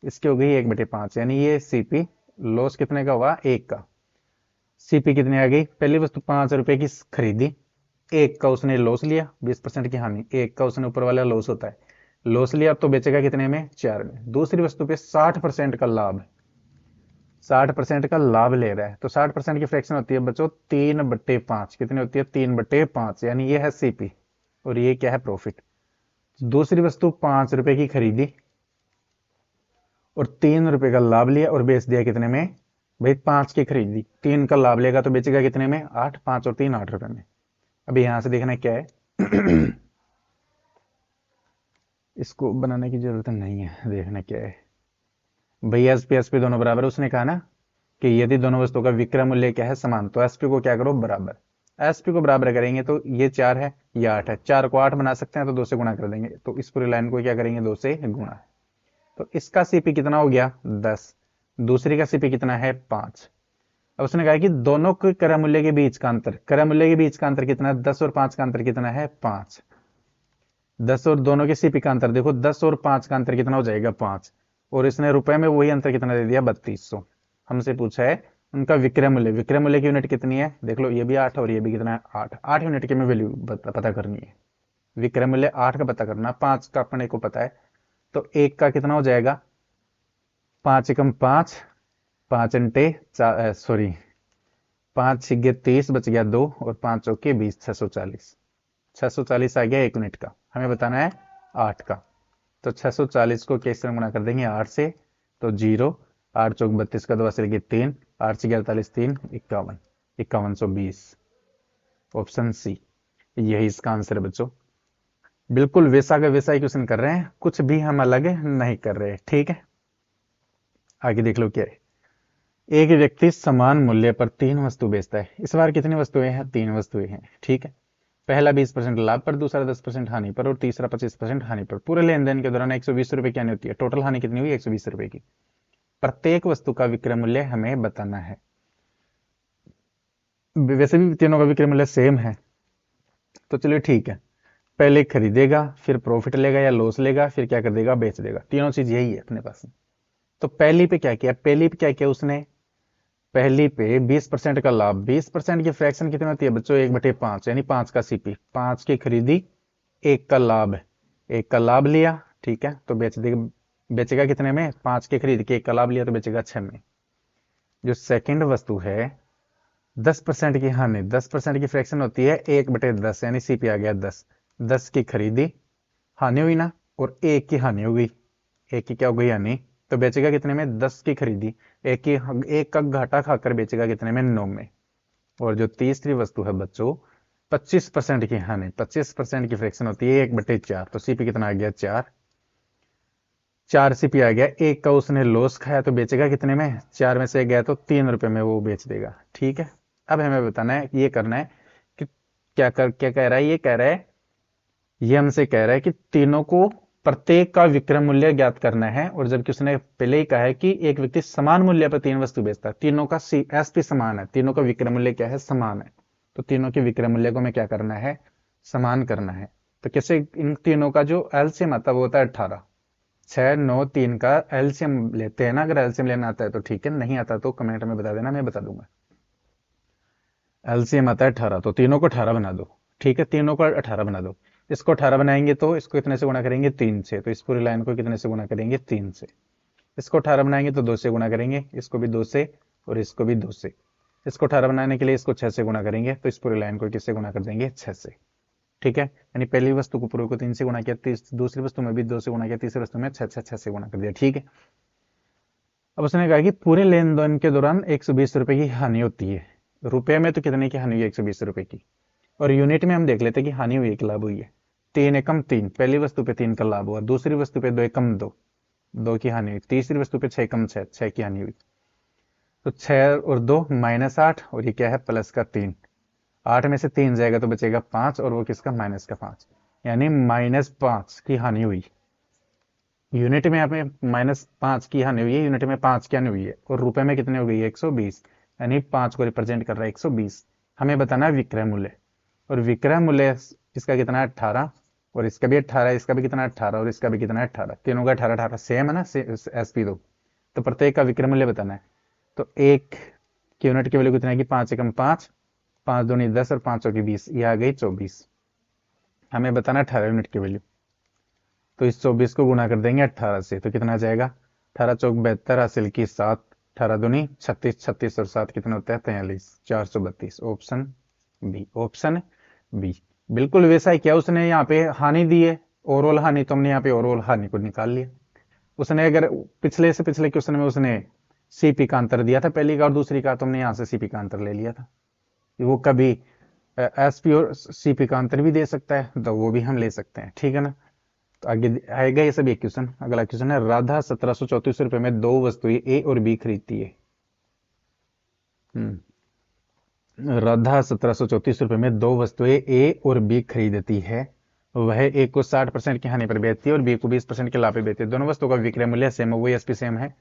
इसकी हो गई 1/5, यानी ये सीपी लॉस कितने का हुआ, 1 का। सीपी कितनी आ गई, पहली वस्तु 5 रुपए की खरीदी, 1 का उसने लॉस लिया, 20% की हानि, 1 का उसने ऊपर वाला लॉस होता है, लॉस लिया, तो बेचेगा कितने में, 4 में। दूसरी वस्तु पे 60% का लाभ, 60% का लाभ ले रहा है, तो 60% की फ्रैक्शन होती है बच्चों 3/5। कितनी होती है, 3/5, यानी ये है सीपी और ये क्या है, प्रॉफिट। दूसरी वस्तु 5 रुपए की खरीदी और 3 रुपए का लाभ लिया और बेच दिया कितने में, भाई 5 की खरीदी, 3 का लाभ लेगा तो बेचेगा कितने में, 8, 5 और 3 8 रुपए में। अभी यहां से देखना क्या है इसको बनाने की जरूरत नहीं है, देखना क्या है भाई, एसपी एसपी दोनों बराबर। उसने कहा ना कि यदि दोनों वस्तुओं का विक्रय मूल्य क्या है, समान, तो एसपी को क्या करो, बराबर। एसपी को बराबर करेंगे तो ये 4 है, ये 8 है, 4 को 8 बना सकते हैं तो 2 से गुणा कर देंगे, तो इस पूरी लाइन को क्या करेंगे, 2 से गुणा। तो इसका सीपी कितना हो गया, 10, दूसरी का सीपी कितना है, 5। अब उसने कहा कि दोनों के क्रय मूल्य के बीच का अंतर, क्रय मूल्य के बीच का अंतर कितना है, 10 और 5 का अंतर कितना है, 5। 10 और दोनों के सीपी का अंतर देखो, 10 और 5 का अंतर कितना हो जाएगा, 5। और इसने रुपए में वही अंतर कितना दे दिया, 3200। हमसे पूछा है उनका विक्रय मूल्य, विक्रय मूल्य की यूनिट कितनी है, देख लो, ये भी 8 और ये भी कितना है, 8, 8 यूनिट की में वैल्यू पता करनी है। विक्रय मूल्य 8 का पता करना, 5 का अपने को पता है, तो 1 का कितना हो जाएगा, 5 एकम 5, 5 अंटे, सॉरी 5 छिगे 30, बच गया 2 और 5 चौके 20, 640। 640 आ गया 1 यूनिट का, हमें बताना है 8 का। तो 640 को कैसे गुणा कर देंगे, 8 से, तो 0, 8 चौक 32 का 2 से लगे 3, 8 से 48, 3 51, 5120। ऑप्शन सी, यही इसका आंसर है बच्चों। बिल्कुल वैसा का वैसा ही क्वेश्चन कर रहे हैं, कुछ भी हम अलग नहीं कर रहे, ठीक है। आगे देख लो क्या है। एक व्यक्ति समान मूल्य पर 3 वस्तु बेचता है। इस बार कितनी वस्तुएं हैं, 3 वस्तुएं हैं, ठीक है। पहला 20% लाभ पर, दूसरा 10% हानि पर और तीसरा 25% हानि पर। पूरे लेन देन के दौरान 120 रुपए की हानि होती है, टोटल हानि कितनी हुई, 120 रुपए की। प्रत्येक वस्तु का विक्रय मूल्य हमें बताना है। वैसे भी तीनों का विक्रय मूल्य सेम है, तो चलिए ठीक है। पहले खरीदेगा, फिर प्रॉफिट लेगा या लॉस लेगा, फिर क्या कर देगा, बेच देगा। तीनों चीज यही है अपने पास में। तो पहली पे क्या किया, पहली पे क्या किया उसने, पहली पे 20% का लाभ, 20% की फ्रैक्शन कितनी होती है बच्चों, 1/5, यानी 5 का सीपी, 5 की खरीदी, 1 का लाभ, 1 का लाभ लिया, ठीक है, तो बेचेगा कितने में, 5 की खरीद के 1 का लाभ लिया तो बेचेगा 6 में। जो सेकंड वस्तु है 10% की हानि, 10% की फ्रैक्शन होती है 1/10, यानी सीपी आ गया 10, 10 की खरीदी, हानि हुई ना, और 1 की हानि हो गई, 1 की क्या हो गई हानि, तो बेचेगा कितने में, 10 की खरीदी, 1 का घाटा खाकर बेचेगा कितने में, 9 में। और जो तीसरी वस्तु है बच्चों 25% की हानि, 25% की फ्रैक्शन होती है 1/4, तो सीपी कितना आ गया, 4, 4 सीपी आ गया। 1 का उसने लॉस खाया तो बेचेगा कितने में, 4 में से गया तो 3 रुपए में वो बेच देगा, ठीक है। अब हमें बताना है, ये करना है कि क्या कह रहा है, ये कह रहा है, ये हमसे कह रहा है कि तीनों को प्रत्येक का विक्रय मूल्य ज्ञात करना है, और जबकि उसने पहले ही कहा है कि एक व्यक्ति समान मूल्य पर 3 वस्तु बेचता है, तीनों का एसपी समान है, तीनों का विक्रय मूल्य क्या है, समान है। तो तीनों के विक्रय मूल्य को हमें क्या करना है, समान करना है। तो कैसे, इन तीनों का जो एलसीएम आता है वो होता है 18, 6 9 3 का एलसीएम लेते हैं ना, अगर एलसीएम लेना आता है तो ठीक है, नहीं आता तो कमेंट में बता देना, मैं बता दूंगा। एलसीएम आता है 18, तो तीनों को 18 बना दो, ठीक है, तीनों को 18 बना दो। इसको 18 बनाएंगे तो इसको कितने से गुणा करेंगे, 3 से, तो इस पूरी लाइन को कितने से गुणा करेंगे, 3 से। इसको 18 बनाएंगे तो 2 से गुणा करेंगे, इसको भी 2 से और इसको भी 2 से। इसको 18 बनाने के लिए इसको 6 से गुणा करेंगे, तो इस पूरी लाइन को किससे गुणा कर देंगे, 6 से, ठीक है। यानी पहली वस्तु को पूरे को 3 से गुणा किया, दूसरी वस्तु में भी 2 से गुणा किया, तीसरी वस्तु में 6 से गुणा कर दिया, ठीक है। अब उसने कहा कि पूरे लेन देन के दौरान 120 रुपए की हानि होती है। रुपए में तो कितने की हानि हुई, 120 रुपए की, और यूनिट में हम देख लेते हैं कि हानि हुई, एक लाभ हुई है। 3 एकम 3, पहली वस्तु पे 3 का लाभ हुआ, दूसरी वस्तु पे 2 एकम 2, 2 की हानि हुई, तीसरी वस्तु पे 6 एकम 6, 6 की हानि हुई। तो 6 और 2 -8, और ये क्या है, प्लस का 3, 8 में से 3 जाएगा तो बचेगा 5, और वो किसका, माइनस का 5, यानी -5 की हानि हुई। यूनिट में यहाँ पे -5 की हानि हुई है, यूनिट में 5 की हानि हुई है, और रुपए में कितने हो गई है, 120, यानी 5 को रिप्रेजेंट कर रहा है 120। हमें बताना है विक्रय मूल्य, और विक्रय मूल्य इसका कितना है, 18, और इसका भी 18, इसका भी कितना है, 18, और इसका भी कितना है, 18, तीनों का 18 18 सेम है ना, SP2। तो प्रत्येक का विक्रय मूल्य बताना है। तो एक की यूनिट की वैल्यू कितना है कि 5 एकम 5, 5 दूनी 10, और 5 चौकी 20, ये आ गई 24। हमें बताना है 18 यूनिट की वैल्यू। तो इस 24 को गुणा कर देंगे 18 से, तो कितना आ जाएगा, 18 चौक 72, हासिल की 7, 18 दूनी 36, 36 और 7 कितना होता है, 43, 432। Option B, option B. बिल्कुल वैसा ही, क्या उसने यहाँ पे हानि दी है, ओवरऑल हानि, तो हमने यहाँ पे ओवरऑल हानि को निकाल लिया। उसने अगर पिछले से पिछले क्वेश्चन में उसने सीपी का अंतर दिया था, पहली का और दूसरी का, तो हमने यहाँ से सीपी का अंतर ले लिया था। वो कभी एसपी और सीपी का अंतर भी दे सकता है, तो वो भी हम ले सकते हैं, ठीक है ना। तो आगे आएगा ये सब एक क्वेश्चन। अगला क्वेश्चन है, राधा 1734 रुपए में 2 वस्तुएं ए और बी खरीदती है। राधा 1734 रुपए में 2 वस्तुएं ए और बी खरीदती है। वह ए को 60% की हानि पर बेचती है और बी को 20% के लाभ पे बेचती है। दोनों वस्तुओं का विक्रय मूल्य सेम है, वही एसपी सेम है।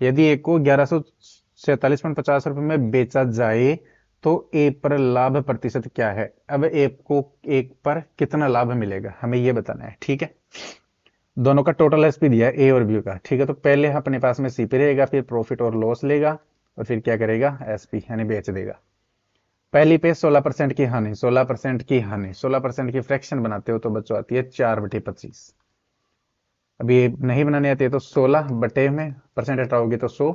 यदि ए को 1147.50 रुपए में बेचा जाए तो ए पर लाभ प्रतिशत क्या है। अब ए को एक पर कितना लाभ मिलेगा, हमें यह बताना है, ठीक है। दोनों का टोटल एसपी दिया है ए और बी का, ठीक है। तो पहले अपने पास में सीपी रहेगा, फिर प्रॉफिट और लॉस लेगा, और फिर क्या करेगा, एसपी यानी बेच देगा। पहली पे 16% की हानि, 16% की हानि, 16% की फ्रैक्शन बनाते हो तो बच्चों आती है 4/25। अभी नहीं बनाने आती है तो 16 बटे में परसेंट हटाओगे तो 100,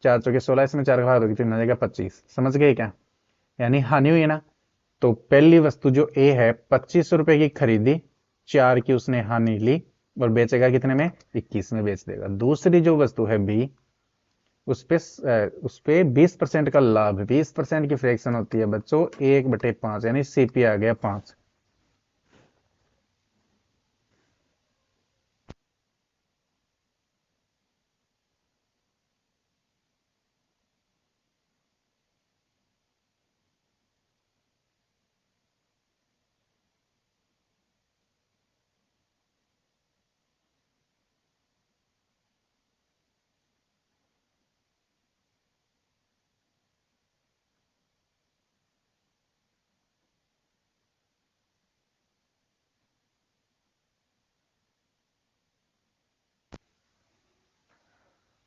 4 चौके 16, इसमें 4 का भाग दोगे तो आ जाएगा 25। समझ गए क्या, यानी हानि हुई है ना। तो पहली वस्तु जो ए है 25 रुपए की खरीदी, 4 की उसने हानि ली, और बेचेगा कितने में, 21 में बेच देगा। दूसरी जो वस्तु है बी, उस पे 20% का लाभ, 20% की फ्रैक्शन होती है बच्चों 1/5, यानी सीपी आ गया 5।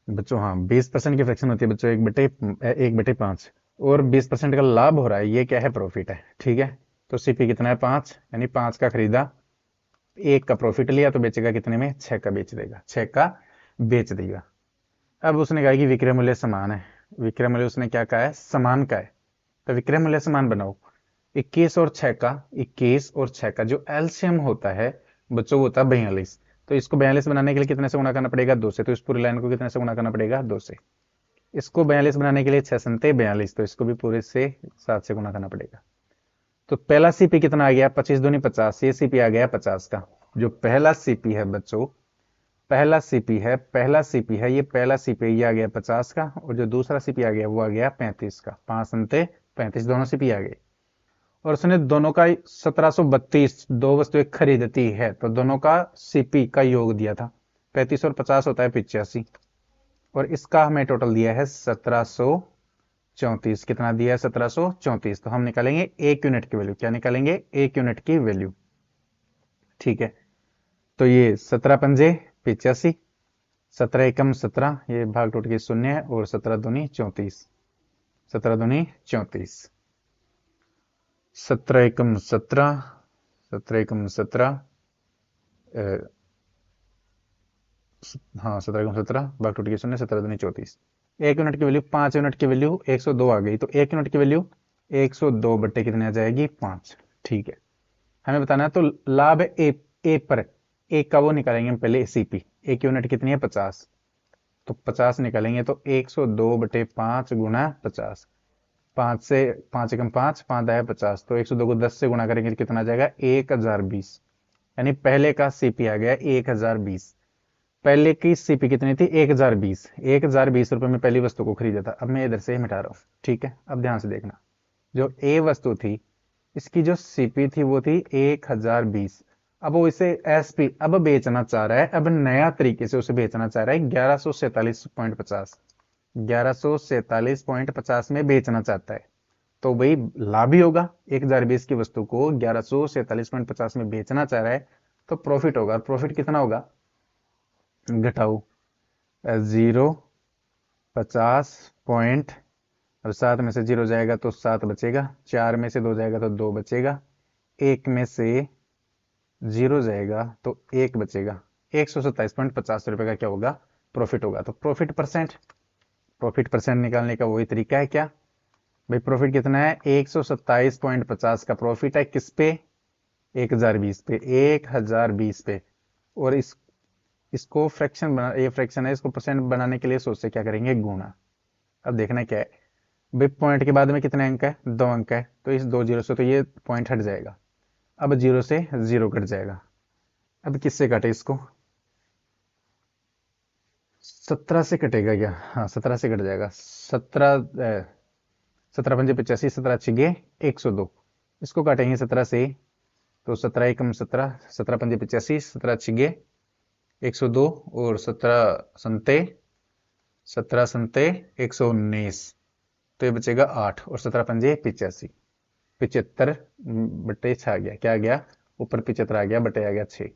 बच्चों हाँ, 20% की फ्रैक्शन होती है बच्चों 1/5, और 20% का लाभ हो रहा है, ये क्या है, प्रॉफिट है, ठीक है। तो सीपी कितना है 5, यानी 5 का खरीदा, 1 का प्रॉफिट लिया, तो बेचेगा कितने में, 6 का बेच देगा, 6 का बेच देगा। अब उसने कहा कि विक्रय मूल्य समान है। विक्रय मूल्य उसने क्या कहा है, समान का है। तो विक्रय मूल्य समान बनाओ। 21 और 6 का जो एलसीएम होता है बच्चों, वो होता है 42। तो इसको 42 बनाने के लिए कितने से गुणा करना पड़ेगा, 2 से। तो इस पूरी लाइन को कितने से गुणा करना पड़ेगा, 2 से। इसको 42 बनाने के लिए 6 संते 42, तो इसको भी पूरे से 7 से गुणा करना पड़ेगा। तो पहला सीपी कितना आ गया, 25 दूनी 50, ये सीपी आ गया 50 का। जो पहला सीपी है बच्चों, पहला सीपी है ये, पहला सीपी ये आ गया 50 का, और जो दूसरा सीपी आ गया वो आ गया 35 का। 5 अंते 35, दोनों सीपी आ गए। और उसने दोनों का 1732, दो वस्तुएं खरीदती है, तो दोनों का सीपी का योग दिया था 35 और 50 होता है 85, और इसका हमें टोटल दिया है 1734। कितना दिया है, 1734। तो हम निकालेंगे एक यूनिट की वैल्यू, क्या निकालेंगे, एक यूनिट की वैल्यू, ठीक है। तो ये 17 पंजे 85, 17 एकम 17, ये भाग टूट के 0 है, और 17 दूनी 34, 17 दूनी 34, 17 एकम 17, 17 एकम 17, हाँ 17 एकम 17, भाग टूट के 0, 17 दूनी 34। एक यूनिट की वैल्यू, 5 यूनिट की वैल्यू 102 आ गई, तो एक यूनिट की वैल्यू 102 बट्टे कितने आ जाएगी, 5, ठीक है। हमें बताना है तो लाभ ए पर, एक का वो निकालेंगे हम पहले, सीपी, एक यूनिट कितनी है 50, तो 50 निकालेंगे तो 102/5 गुणा 50, 5 से 5 एकम 5, 5 आया 50, तो 102 को 10 से गुणा करेंगे तो कितना आ जाएगा, 1020, यानी पहले का सीपी आ गया 1020। पहले की सीपी कितनी थी, 1020, 1020 रुपए में पहली वस्तु को खरीदा था। अब मैं इधर से मिटा रहा हूं, ठीक है। अब ध्यान से देखना, जो ए वस्तु थी इसकी जो सीपी थी वो थी 1020। अब वो इसे एसपी अब बेचना चाह रहा है, अब नया तरीके से उसे बेचना चाह रहा है 1147.50। 1147.50 में बेचना चाहता है, तो भाई लाभ ही होगा। 1020 की वस्तु को 1147.50 में बेचना चाह रहा है तो प्रॉफिट होगा। प्रॉफिट कितना होगा, घटाओ 0, 50 पॉइंट, अब 7 में से 0 जाएगा तो 7 बचेगा, 4 में से 2 जाएगा तो 2 बचेगा, 1 में से 0 जाएगा तो 1 बचेगा। 127.50 रुपए का क्या होगा, प्रॉफिट होगा। तो प्रॉफिट परसेंट निकालने का वही तरीका है क्या भाई, प्रॉफिट कितना है 127.50 का प्रॉफिट है किस पे, 1020 पे, 1020 पे। और इसको फ्रैक्शन बना, ये फ्रैक्शन है, इसको परसेंट बनाने के लिए सोच से क्या करेंगे, गुणा। अब देखना क्या है भाई, पॉइंट के बाद में कितने अंक है, 2 अंक है, तो इस 2 जीरो से तो ये पॉइंट हट जाएगा। अब 0 से 0 कट जाएगा। अब किससे काटे इसको, 17 से कटेगा क्या, हाँ 17 से कट जाएगा। 17 पंजे 85, 17 छिगे 102। इसको काटेंगे 17 से, तो 17 एकम 17, 17 पंजे 85, 17 छिगे 102, और 17 संते 119। तो ये बचेगा 8, और 17 पंजे 85, 75 बटे 6 आ गया, क्या आ गया, ऊपर 75 आ गया, बटे आ गया 6।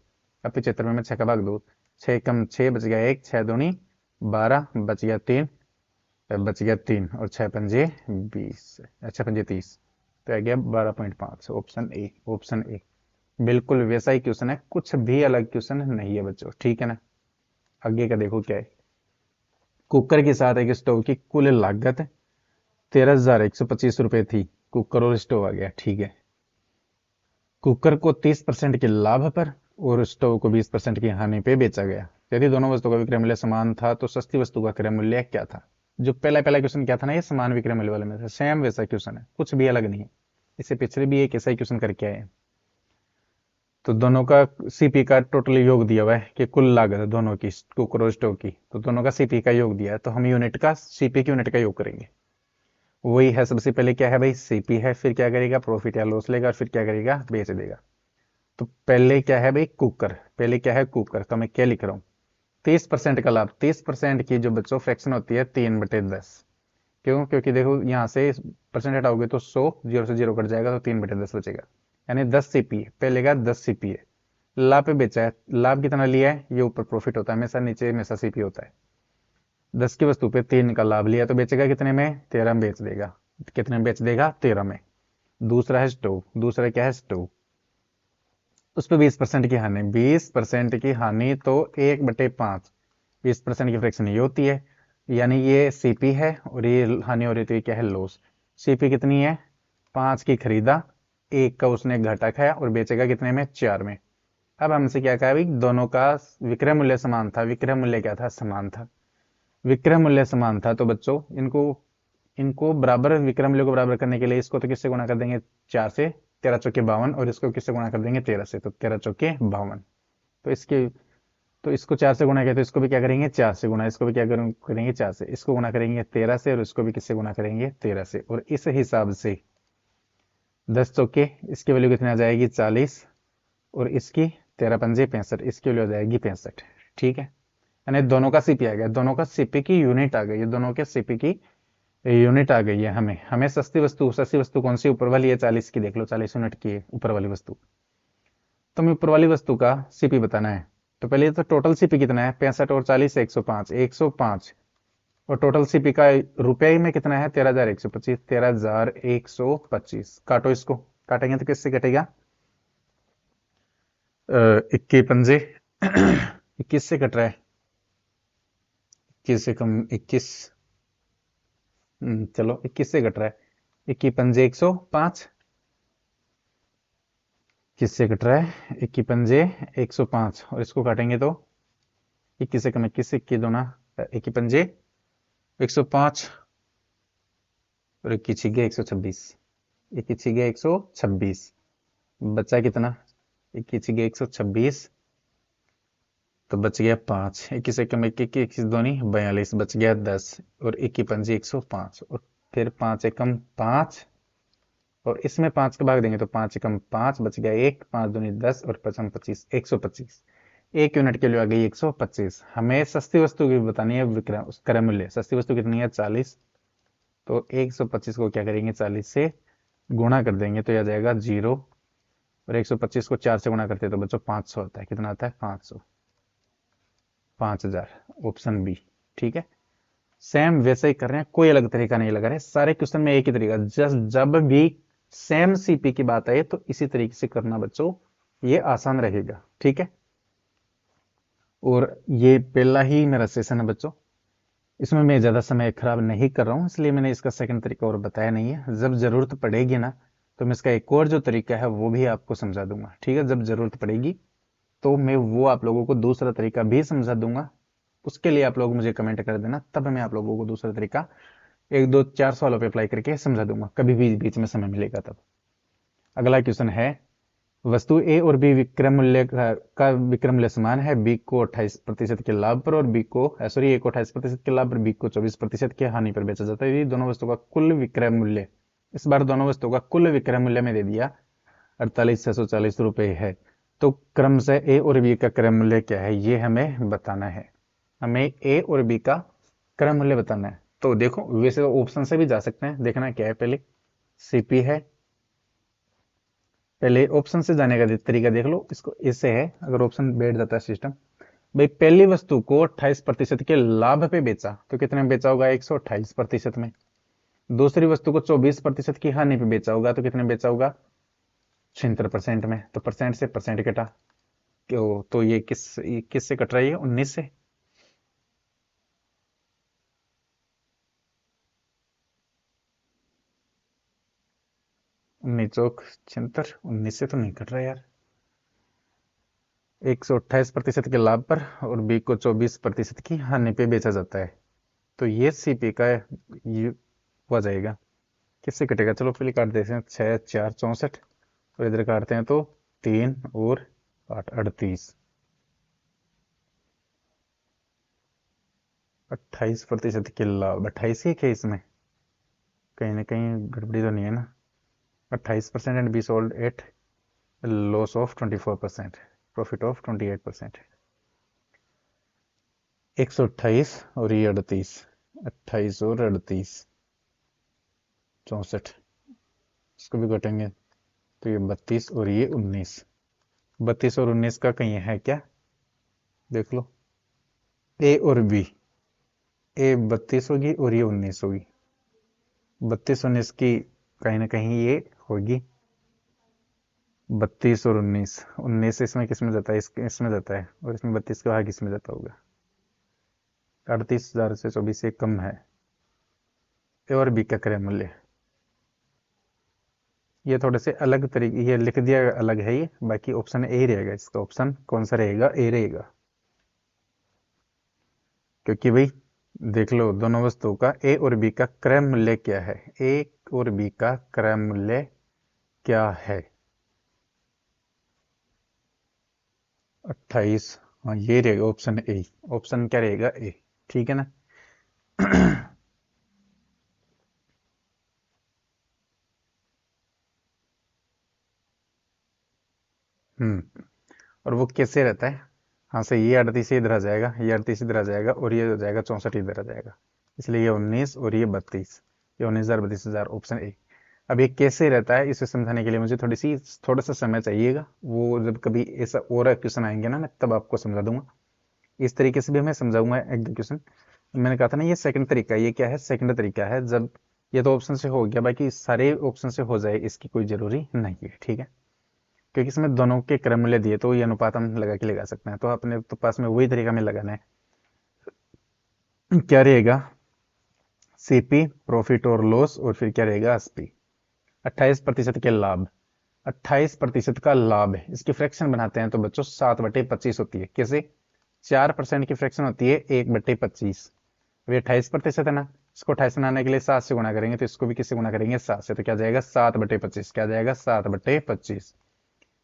अब 75 में मैं 6 का भाग दो, 6 कम 6 बच गया 1, 6 दूनी 12, बच गया 3, बच गया 3, और 6 पंजे 20, 6 पंजे 30, तो आ गया 12.5। ऑप्शन ए, ऑप्शन ए बिल्कुल वैसा ही क्वेश्चन है, कुछ भी अलग क्वेश्चन नहीं है बच्चों, ठीक है ना। आगे का देखो क्या है, कुकर के साथ एक स्टोव की कुल लागत 13,125 रुपए थी। कुकर और स्टोव आ गया, ठीक है। कुकर को 30% के लाभ पर और स्टोव को 20% की हानि पे बेचा गया। यदि दोनों वस्तुओं का विक्रय मूल्य समान था तो सस्ती वस्तु का क्रय मूल्य क्या था। जो पहला पहला क्वेश्चन क्या था ना, ये समान विक्रय मूल्य वाले में था, सेम वैसा क्वेश्चन है, कुछ भी अलग नहीं है। इससे पिछले भी एक ऐसा ही क्वेश्चन करके आए हैं। तो दोनों का सीपी का टोटल योग दिया हुआ है कि कुल लागत दोनों की, कुकर और स्टोव की, तो दोनों का सीपी का योग दिया है, तो हम यूनिट का सीपी की यूनिट का योग करेंगे। वही है, सबसे पहले क्या है भाई, सीपी है, फिर क्या करेगा, प्रॉफिट या लॉस लेगा, और फिर क्या करेगा, बेच देगा। तो पहले क्या है भाई, कुकर, पहले क्या है कुकर, तो मैं क्या लिख रहा हूँ, 30% का लाभ। 30% की जो बच्चों फ्रैक्शन होती है 3/10। क्यों, क्योंकि देखो यहाँ से परसेंट हटाओगे तो 100, 0 से 0 कट जाएगा, तो 3/10 बचेगा, यानी 10 सीपी है, पहले का 10 सीपी है। लाभ पे बेचा है, लाभ कितना लिया है, ये ऊपर प्रॉफिट होता है हमेशा, नीचे हमेशा सीपी होता है। 10 की वस्तु पे 3 का लाभ लिया, तो बेचेगा कितने में, 13 में बेच देगा। कितने में बेच देगा, 13 में। दूसरा है स्टोव, दूसरा क्या है स्टोव, उस पर 20% की हानि, 20% की हानि तो 1/5, 20% की फ्रैक्शन ये होती है, यानी ये सीपी है और ये हानि हो रही थी, क्या है, लॉस। सीपी कितनी है, 5 की खरीदा, 1 का उसने घाटा खाया, और बेचेगा कितने में, 4 में। अब हमसे क्या कहा भाई, दोनों का विक्रय मूल्य समान था, विक्रय मूल्य क्या था, समान था। विक्रय मूल्य समान था तो बच्चों इनको इनको बराबर, विक्रय मूल्य को बराबर करने के लिए इसको तो किससे गुणा कर देंगे, 4 से, 13 चौके 52, और इसको किससे गुणा कर देंगे, 13 से, तो 13 चौके 52। तो इसके, तो इसको 4 से गुणा किया, तो इसको भी क्या करेंगे, 4 से गुणा, इसको भी क्या करेंगे, 4 से, इसको गुणा करेंगे 13 से, और इसको भी किससे गुणा करेंगे, 13 से। और इस हिसाब से 10 चौके, इसकी वैल्यू कितनी आ जाएगी, 40, और इसकी 13 पंजे 65, इसकी वैल्यू आ जाएगी 65, ठीक है। यानी दोनों का सीपी आ गया, दोनों का सीपी की यूनिट आ गई, दोनों के सीपी की यूनिट आ गई है। हमें हमें सस्ती वस्तु कौन सी, ऊपर वाली है, 40 की, देख लो 40 यूनिट की है ऊपर वाली वस्तु। तो हमें ऊपर वाली वस्तु का सीपी बताना है। तो पहले तो टोटल सीपी कितना है, 65 और 40 105, 105। और टोटल सीपी का रुपये में कितना है, 13,125, 13,125। काटो इसको, काटेंगे तो किससे कटेगा, 21 पंजे 21 से कट रहा है, 21 से कम 21, चलो 21 से कट रहा है, 21 पंजे 105, किससे कट रहा है, 21 पंजे 105, और इसको काटेंगे तो 21 से कम 21, 21 दूना 21 पंजे 105, और 21 छिगे 126, 21 छिगे 126, बचा कितना, 21 छिगे 126, तो बच गया 5, 21 से कम 21, 21 दूनी 42, बच गया 10, और 21 पंजे 105, और फिर 5 एकम 5, और इसमें 5 का भाग देंगे तो 5 कम 5 बच गया 1, 5 दूनी 10 और 5 25, 125। 1 यूनिट के लिए आ गई 125। हमें सस्ती वस्तु की बतानी है विक्रय क्रय मूल्य। सस्ती वस्तु कितनी है 40, तो 125 को क्या करेंगे 40 से गुणा कर देंगे तो यह आ जाएगा 0, और 125 को 4 से गुणा करते हैं तो बच्चों 500 आता है। कितना आता है 500, 5000, ऑप्शन बी। ठीक है, सेम वैसे ही कर रहे हैं, कोई अलग तरीका नहीं लगा रहे, सारे क्वेश्चन में एक ही तरीका। जस्ट जब भी सेम सीपी की बात आए तो इसी तरीके से करना बच्चों, ये आसान रहेगा। ठीक है, और ये पहला ही मेरा सेशन है बच्चों, इसमें मैं ज़्यादा समय खराब नहीं कर रहा हूँ, इसलिए मैंने इसका सेकंड तरीका और बताया नहीं है। जब ज़रूरत पड़ेगी ना तो मैं इसका एक और जो तरीका है वो भी आपको समझा दूंगा। ठीक है, जब ज़रूरत पड़ेगी तो मैं वो आप लोगों को दूसरा तरीका भी समझा दूंगा। उसके लिए आप लोग मुझे कमेंट कर देना, तब मैं आप लोगों को दूसरा तरीका 1 2 4 सवालों पे अप्लाई करके समझा दूंगा, कभी भी बीच में समय मिलेगा तब। अगला क्वेश्चन है, वस्तु ए और बी विक्रय मूल्य का विक्रय मूल्य समान है। बी को 28% के लाभ पर और बी को सॉरी ए को 28% के लाभ पर बी को 24% की हानि पर बेचा जाता है। ये दोनों वस्तुओं का कुल विक्रय मूल्य, इस बार दोनों वस्तुओं का कुल विक्रय मूल्य में दे दिया 48,640 रुपए है। तो क्रम से ए और बी का क्रय मूल्य क्या है ये हमें बताना है। हमें ए और बी का क्रय मूल्य बताना है। तो देखो वैसे ऑप्शन से भी जा सकते हैं, देखना क्या है। पहले सीपी है, पहले ऑप्शन से जाने का तरीका देख लो। इसको इससे है, अगर ऑप्शन बैठ जाता है सिस्टम, भाई पहली वस्तु को 28% के लाभ पे बेचा तो कितने में बेचा होगा 128% में। दूसरी वस्तु को 24% की हानि पे बेचा होगा तो कितने में बेचा होगा 76% में। तो परसेंट से परसेंट कटा, क्यों तो ये किस से कट रही है 19 से। उन्नीस चौक 76, 19 से तो नहीं कट रहा यार। 128% के लाभ पर और बी को 24% की हानि पे बेचा जाता है। तो ये सीपी का ये हो जाएगा। किससे कटेगा, चलो पहले काट देते हैं। 6 4 64, और इधर काटते हैं तो 3 और 8 38। 28% के लाभ, 28 ही है इसमें, कहीं ना कहीं गड़बड़ी तो नहीं है ना। 28% and be sold at loss of 24%, profit of 28%। 128 और ये 38, 28 और 38 64, इसको भी कटेंगे तो ये 32 और ये 19। 32 और 19 का कहीं है क्या, देख लो। ए और बी, ए 32 होगी और ये 19 होगी। 32 19 की कहीं ना कहीं ये होगी। 32 और 19, 19 इसमें किस में जाता है, इसमें जाता है, और इसमें 32 का भाग किस में जाता होगा। 38,000 से 24 से कम है। ए और बी का क्रय मूल्य, ये थोड़े से अलग तरीके, ये लिख दिया अलग है ये, बाकी ऑप्शन ए रहेगा। इसका ऑप्शन कौन सा रहेगा, ए रहेगा। क्योंकि भाई देख लो दोनों वस्तुओं का ए और बी का क्रय मूल्य क्या है, ए और बी का क्रय मूल्य क्या है 28। हाँ ये रहेगा ऑप्शन ए, ऑप्शन क्या रहेगा ए। ठीक है ना। और वो कैसे रहता है, हाँ से ये 38 इधर आ जाएगा, ये 38 इधर आ जाएगा, और ये हो जाएगा 64 इधर आ जाएगा। इसलिए ये 19 और ये 32, ये 19,000 32,000, ऑप्शन ए। अब ये कैसे रहता है इसे समझाने के लिए मुझे थोड़ा सा समय चाहिएगा। वो जब कभी ऐसा और क्वेश्चन आएंगे ना मैं तब आपको समझा दूंगा। इस तरीके से भी मैं समझाऊंगा एक दो क्वेश्चन। मैंने कहा था ना ये सेकंड तरीका, ये क्या है सेकंड तरीका है। जब ये तो ऑप्शन से हो गया, बाकी सारे ऑप्शन से हो जाए इसकी कोई जरूरी नहीं है। ठीक है, क्योंकि इसमें दोनों के क्रम मूल्य दिए तो ये अनुपात हम लगा के लगा सकते हैं। तो अपने तो पास में वही तरीका में लगाना है। क्या रहेगा सीपी, प्रॉफिट और लॉस, और फिर क्या रहेगा एसपी। 28% के लाभ, 28% का लाभ है, इसकी फ्रैक्शन बनाते हैं तो बच्चों 7/25 होती है। कैसे, 4% की फ्रैक्शन होती है 1/25। अभी 28% है ना, इसको 28 बनाने के लिए 7 से गुणा करेंगे, तो इसको भी किससे गुणा करेंगे 7 से, तो क्या जाएगा 7/25, क्या जाएगा 7/25।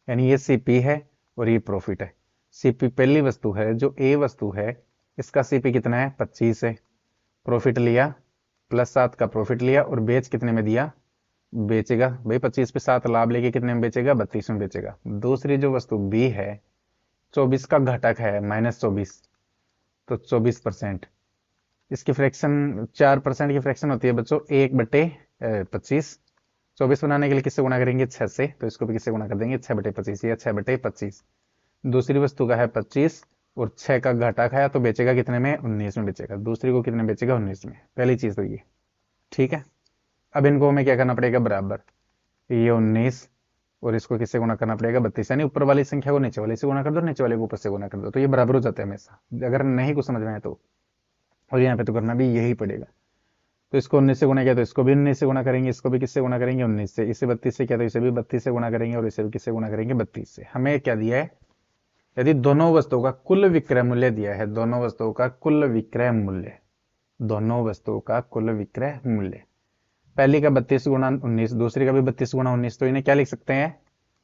यानी ये सीपी है और ये प्रॉफिट है। सीपी पहली वस्तु है, जो ए वस्तु है इसका सीपी कितना है 25 है। प्रॉफिट लिया, +7 का प्रॉफिट लिया और बेच कितने में दिया बेचेगा भाई 25 पे 7 लाभ लेके कितने में बेचेगा, 32 में बेचेगा। दूसरी जो वस्तु बी है, 24 का घटक है -24, तो 24%। इसकी फ्रैक्शन 4% की फ्रैक्शन होती है बच्चों 1/25। 24 बनाने के लिए किससे गुणा करेंगे, 6 से, तो इसको भी किससे गुणा कर देंगे, 6/25 या 6/25। दूसरी वस्तु का है 25 और 6 का घटक है, तो बेचेगा कितने में, 19 में बेचेगा। दूसरी को कितने बेचेगा, 19 में। पहली चीज तो ये ठीक है। अब इनको हमें क्या करना पड़ेगा, बराबर, ये 19 और इसको किससे गुणा करना पड़ेगा, 32, यानी ऊपर वाली संख्या को नीचे वाले से गुणा कर दो, नीचे वाले को ऊपर से गुणा कर दो, तो ये बराबर हो जाता है हमेशा, अगर नहीं कुछ समझ में आए तो। और यहाँ पे तो करना भी यही पड़ेगा। तो इसको 19 से गुणा किया तो इसको भी 19 से गुणा करेंगे, इसको भी किससे गुणा करेंगे, 19 से। इसे 32 से किया तो इसे भी 32 से गुणा करेंगे, और इसे भी किससे गुणा करेंगे, 32 से। हमें क्या दिया है, यदि दोनों वस्तुओं का कुल विक्रय मूल्य दिया है, दोनों वस्तुओं का कुल विक्रय मूल्य, दोनों वस्तुओं का कुल विक्रय मूल्य, पहली का 32 गुणा 19, दूसरी का भी 32 गुणा 19, तो इन्हें क्या लिख सकते हैं,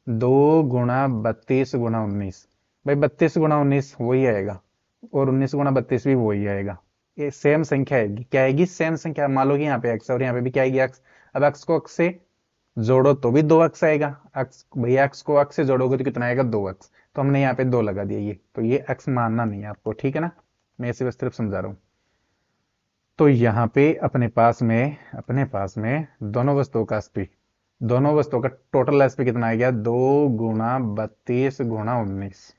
2 गुणा 32 गुणा 19। भाई 32 गुणा 19 वही आएगा, और 19 गुणा 32 भी वही आएगा। ये सेम संख्या आएगी, क्या आएगी, सेम संख्या। मान लो कि यहाँ पे एक्स और यहाँ पे भी क्या आएगी, एक्स। अब एक्स को एक्स से जोड़ो तो भी 2x आएगा, एक्स भैया एक्स को एक्स से जोड़ोगे तो कितना आएगा, 2x। तो हमने यहाँ पे 2 लगा दिया, ये तो ये x मानना नहीं है आपको, ठीक है ना। मैं इसे बस सिर्फ समझा रहा हूँ। तो यहाँ पे अपने पास में दोनों वस्तुओं का एसपी, दोनों वस्तुओं का टोटल एसपी कितना आ गया, 2 गुणा 32 गुणा 19।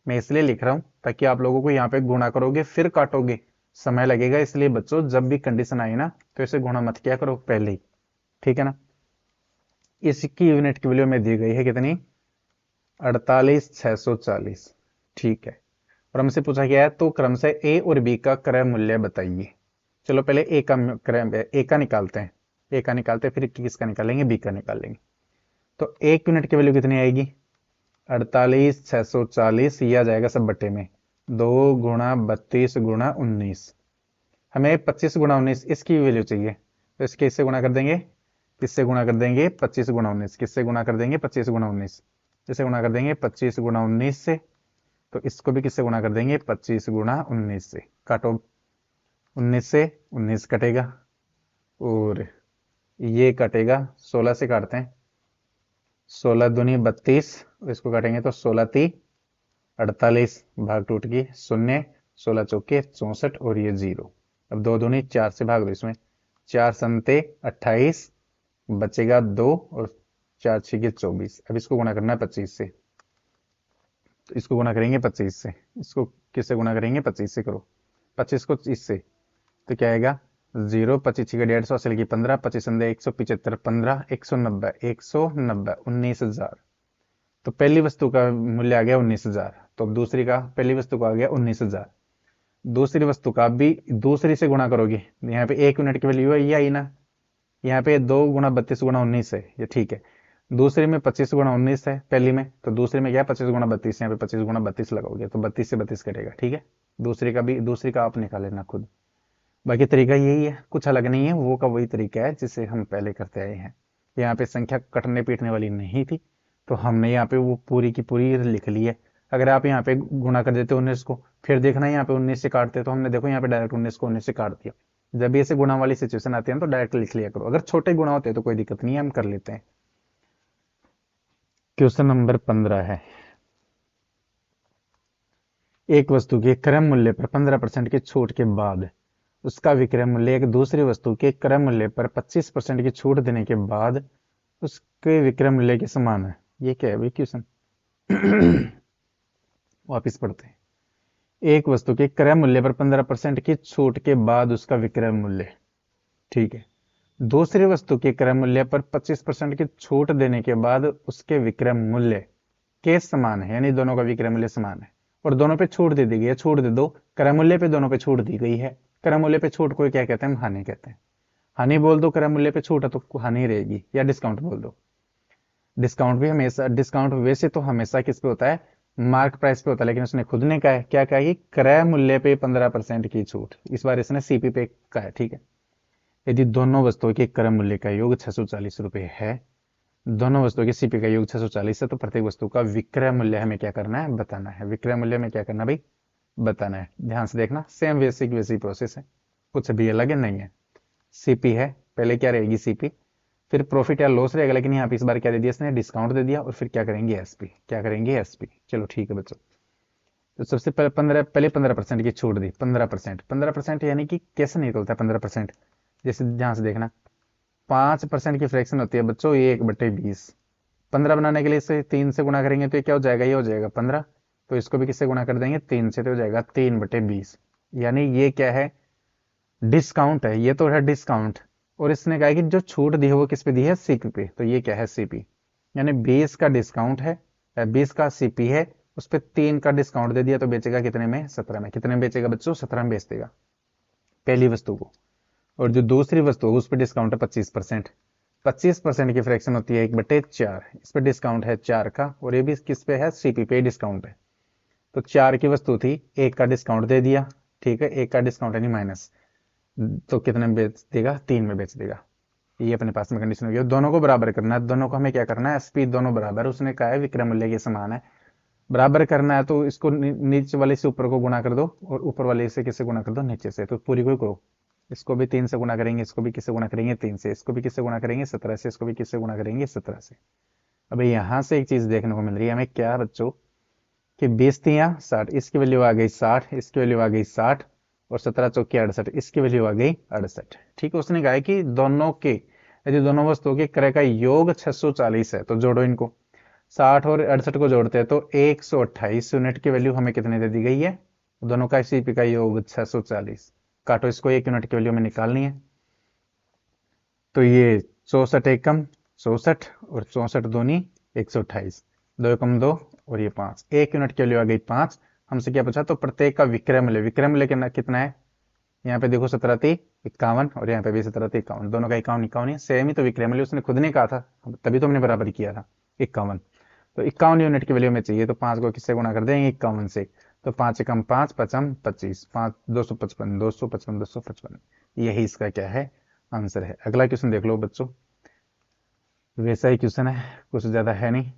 मैं इसलिए लिख रहा हूं ताकि आप लोगों को यहाँ पे गुणा करोगे फिर काटोगे, समय लगेगा। इसलिए बच्चों जब भी कंडीशन आई ना तो इसे गुणा मत किया करो पहले ही, ठीक है ना। इसकी यूनिट की वैल्यू में दी गई है कितनी, 48,640, ठीक है। और हमसे पूछा गया है तो क्रम से ए और बी का क्रय मूल्य बताइए। चलो पहले ए का क्रय, ए का निकालते हैं, ए का निकालते हैं, फिर किसका निकालेंगे, बी का निकालेंगे। तो एक यूनिट की वैल्यू कितनी आएगी, 48,640, यह आ जाएगा सब बटे में 2 गुणा 32 गुणा 19। हमें 25 गुणा 19 इसकी वैल्यू चाहिए, तो इसके इससे गुणा कर देंगे, किससे गुणा कर देंगे, 25 गुणा 19, किससे गुणा कर देंगे, 25 गुणा 19, किससे गुणा कर देंगे, 25 गुणा 19 से। तो इसको भी किससे गुणा कर देंगे, 25 गुणा 19 से। काटो, 19 से 19 कटेगा, और ये कटेगा 16 से, काटते हैं, 16 दूनी 32, इसको काटेंगे तो 16 ती 48, भाग टूट गई, शून्य, 16 चौके 64, और ये 0। अब 2 दूनी 4 से भाग दो इसमें, 4 संते 28, बचेगा 2, और 4 छके 24। अब इसको गुणा करना है 25 से, तो इसको गुणा करेंगे 25 से, इसको किससे गुणा करेंगे, 25 से करो, 25 को इससे, तो क्या आएगा, 0, 25 छः 150, असल की 15, 25 संदे 175, 15, 190, 190, 19,000। तो पहली वस्तु का मूल्य आ गया 19,000। तो अब दूसरी का, पहली वस्तु का आ गया 19,000, दूसरी वस्तु का भी दूसरी से गुणा करोगे, यहाँ पे 1 यूनिट की वैल्यू है, ये आई ना। यहाँ पे 2 गुणा 32 गुणा 19 है, ये ठीक है। दूसरे में 25 गुणा 19 है पहली में, तो दूसरे में क्या है, 25 गुणा 32, यहाँ पे 25 गुणा 32 लगाओगे तो 32 से 32 कटेगा, ठीक है। दूसरी का आप निकाल लेना खुद। बाकी तरीका यही है, कुछ अलग नहीं है, वो का वही तरीका है जिसे हम पहले करते आए हैं। यहाँ पे संख्या कटने पीटने वाली नहीं थी, तो हमने यहाँ पे वो पूरी की पूरी लिख ली है। अगर आप यहाँ पे गुणा कर देते 19 को, फिर देखना यहाँ पे 19 से काटते, तो हमने देखो यहाँ पे डायरेक्ट 19 को 19 से काट दिया। जब भी ऐसे गुणा वाली सिचुएशन आती है तो डायरेक्ट लिख लिया करो, अगर छोटे गुणा होते हैं तो कोई दिक्कत नहीं है, हम कर लेते हैं। क्वेश्चन नंबर 15 है, एक वस्तु के क्रय मूल्य पर 15% की छूट के बाद उसका विक्रय मूल्य एक दूसरी वस्तु के क्रय मूल्य पर 25% की छूट देने के बाद उसके विक्रय मूल्य के समान है। ये क्या है भाई क्वेश्चन। वापिस पढ़ते हैं, एक वस्तु के क्रय मूल्य पर 15% की छूट के बाद उसका विक्रय मूल्य, ठीक है, दूसरी वस्तु के क्रय मूल्य पर 25% की छूट देने के बाद उसके विक्रय मूल्य के समान है, यानी दोनों का विक्रय मूल्य समान है, और दोनों पे छूट दे दी गई है। छूट दे दो, क्रय मूल्य पे दोनों पे छूट दी गई है। क्रय मूल्य पे छूट को क्या कहते हैं, हम हानि कहते हैं। हानि बोल दो, क्रय मूल्य पे छूट है तो हानि रहेगी, या डिस्काउंट बोल दो। डिस्काउंट भी हमेशा, डिस्काउंट वैसे तो हमेशा किस पे होता है, मार्क प्राइस पे होता है, लेकिन उसने खुद ने कहा है, क्या कहा कि क्रय मूल्य पे 15% की छूट, इस बार इसने सीपी पे कहा है, ठीक है। यदि दोनों वस्तुओं के क्रय मूल्य का योग 640 रुपए है, दोनों वस्तुओं के सीपी का योग 640 है, तो प्रत्येक वस्तु का विक्रय मूल्य हमें क्या करना है, बताना है। विक्रय मूल्य में क्या करना भाई, बताना है। ध्यान से देखना, सेम वैसी प्रोसेस है, कुछ भी अलग है नहीं है। सीपी है, पहले क्या रहेगी सीपी, फिर प्रॉफिट या लॉस रहेगा, लेकिन यहाँ पे इस बार क्या दे दिया इसने, डिस्काउंट दे दिया, और फिर क्या करेंगे एसपी, क्या करेंगे एसपी। चलो ठीक है बच्चों। तो सबसे पहले 15% की छूट दी, 15%, 15% यानी कि कैसे निकलता है 15%, जैसे ध्यान से देखना, 5% की फ्रैक्शन होती है बच्चों 1/20। 15 बनाने के लिए इसे 3 से गुणा करेंगे तो ये क्या हो जाएगा, ये हो जाएगा 15। तो इसको भी किससे गुणा कर देंगे, 3 से, तो हो जाएगा 3/20। यानी ये क्या है, डिस्काउंट है, ये तो है डिस्काउंट। और इसने कहा कि जो छूट दी है वो किस पे दी है, सीपी पे, तो ये क्या है सीपी। यानी 20 का डिस्काउंट है, 20 का सीपी है, उस पर 3 का डिस्काउंट दे दिया, तो बेचेगा कितने में, 17 में। कितने में बेचेगा बच्चों, 17 में बेच देगा पहली वस्तु को। और जो दूसरी वस्तु है उस पर डिस्काउंट है 25%। 25% की फ्रैक्शन होती है 1/4, इस पर डिस्काउंट है 4 का, और ये भी किस पे है, सीपी पे डिस्काउंट है। तो 4 की वस्तु थी, 1 का डिस्काउंट दे दिया, ठीक है, 1 का डिस्काउंट यानी माइनस, तो कितने में बेच देगा, 3 में बेच देगा। ये अपने पास में कंडीशन हो गया। दोनों को बराबर करना है, दोनों को हमें क्या करना है, एसपी दोनों बराबर, उसने कहा है विक्रय मूल्य के समान है, बराबर करना है, तो इसको नीचे वाले से ऊपर को गुणा कर दो, और ऊपर वाले से किससे गुणा कर दो, नीचे से, तो पूरी को करो। इसको भी 3 से गुणा करेंगे, इसको भी किससे गुणा करेंगे, 3 से, इसको भी किससे गुणा करेंगे, 17 से, इसको भी किससे गुणा करेंगे, 17 से। अब यहां से एक चीज देखने को मिल रही है हमें, क्या बच्चों, कि 20×3=60, इसकी वैल्यू आ गई 60, इसकी वैल्यू आ गई 60, और 17×4=68, इसकी वैल्यू आ गई 68। ठीक है, उसने कहा है कि दोनों के, यदि दोनों वस्तुओं के क्रय का योग 640 है, तो जोड़ो इनको, 60 और 68 को जोड़ते हैं तो 128 यूनिट की वैल्यू हमें कितने दे दी गई है, दोनों का सीपी का योग 640, काटो इसको, 1 यूनिट की वैल्यू हमें निकालनी है। तो ये 64 एकम 64, और 64 दूनी 128, 2 एकम 2, और ये 5, 1 यूनिट की वैल्यू आ गई 5। हमसे क्या पूछा, तो प्रत्येक का विक्रय मूल्य, विक्रय मूल्य कितना है, यहाँ पे देखो 17×3=51, और यहाँ पे भी 17×3=51, दोनों का 51 है, सेम ही तो विक्रय मूल्य उसने खुद ने कहा था, तभी तो हमने बराबर किया था 51। तो 51 यूनिट की वैल्यू में चाहिए, तो 5 को किससे गुणा कर देंगे, 51 से, तो 5 एकम 5, 5×5 25, 5 255, 255, 255, यही इसका क्या है, आंसर है। अगला क्वेश्चन देख लो बच्चों, वैसा ही क्वेश्चन है, कुछ ज्यादा है नहीं।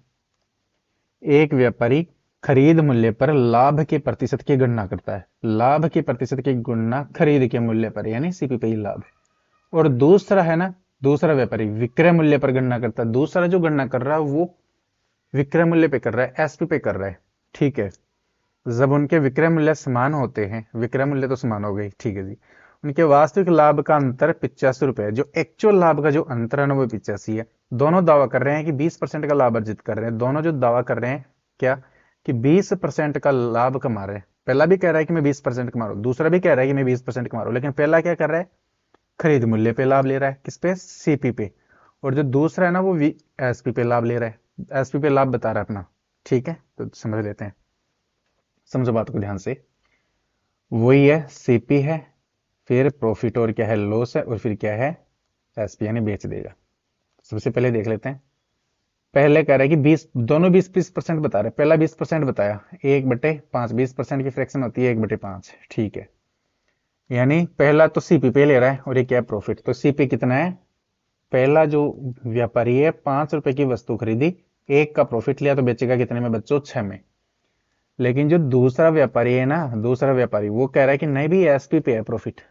एक व्यापारी खरीद मूल्य पर लाभ के प्रतिशत की गणना करता है, लाभ के प्रतिशत की गणना खरीद के मूल्य पर, यानी सीपी पे ही लाभ। और दूसरा है ना, दूसरा व्यापारी विक्रय मूल्य पर गणना करता है, दूसरा जो गणना कर रहा है वो विक्रय मूल्य पे कर रहा है, एसपी पे कर रहा है, ठीक है। जब उनके विक्रय मूल्य समान होते हैं, विक्रय मूल्य तो समान हो गई, ठीक है जी, उनके वास्तविक लाभ का अंतर 85 रुपए, जो एक्चुअल लाभ का जो अंतर है ना वो 85 है। दोनों दावा कर रहे हैं कि 20% का लाभ अर्जित कर रहे हैं, दोनों जो दावा कर रहे हैं क्या, कि 20% का लाभ कमा रहे हैं। पहला भी कह रहा है कि मैं 20% कमा रहा हूं, दूसरा भी कह रहा है कि मैं 20% कमा रहा हूं, लेकिन पहला क्या कर रहा है, खरीद मूल्य पे लाभ ले रहा है, किस पे, सीपी पे, और जो दूसरा है ना वो एसपी पे लाभ ले रहा है, एसपी पे लाभ बता रहा है अपना। ठीक है, तो समझ लेते हैं, समझो बात को ध्यान से। वही है, सीपी है, फिर प्रॉफिट और क्या है, लॉस है, और फिर क्या है, एसपी यानी बेच देगा। सबसे पहले देख लेते हैं, पहले कह रहा है कि 20, दोनों 20% बता रहे, पहला 20% बताया, 1/5, 20% की फ्रैक्शन होती है 1/5, ठीक है। यानी पहला तो सीपी पे ले रहा है, और ये क्या है, प्रॉफिट, तो सीपी कितना है, पहला जो व्यापारी है 5 रुपए की वस्तु खरीदी, 1 का प्रॉफिट लिया, तो बेचेगा कितने में बच्चों, 6 में। लेकिन जो दूसरा व्यापारी है ना, दूसरा व्यापारी वो कह रहा है कि नहीं भी एसपी पे है प्रॉफिट,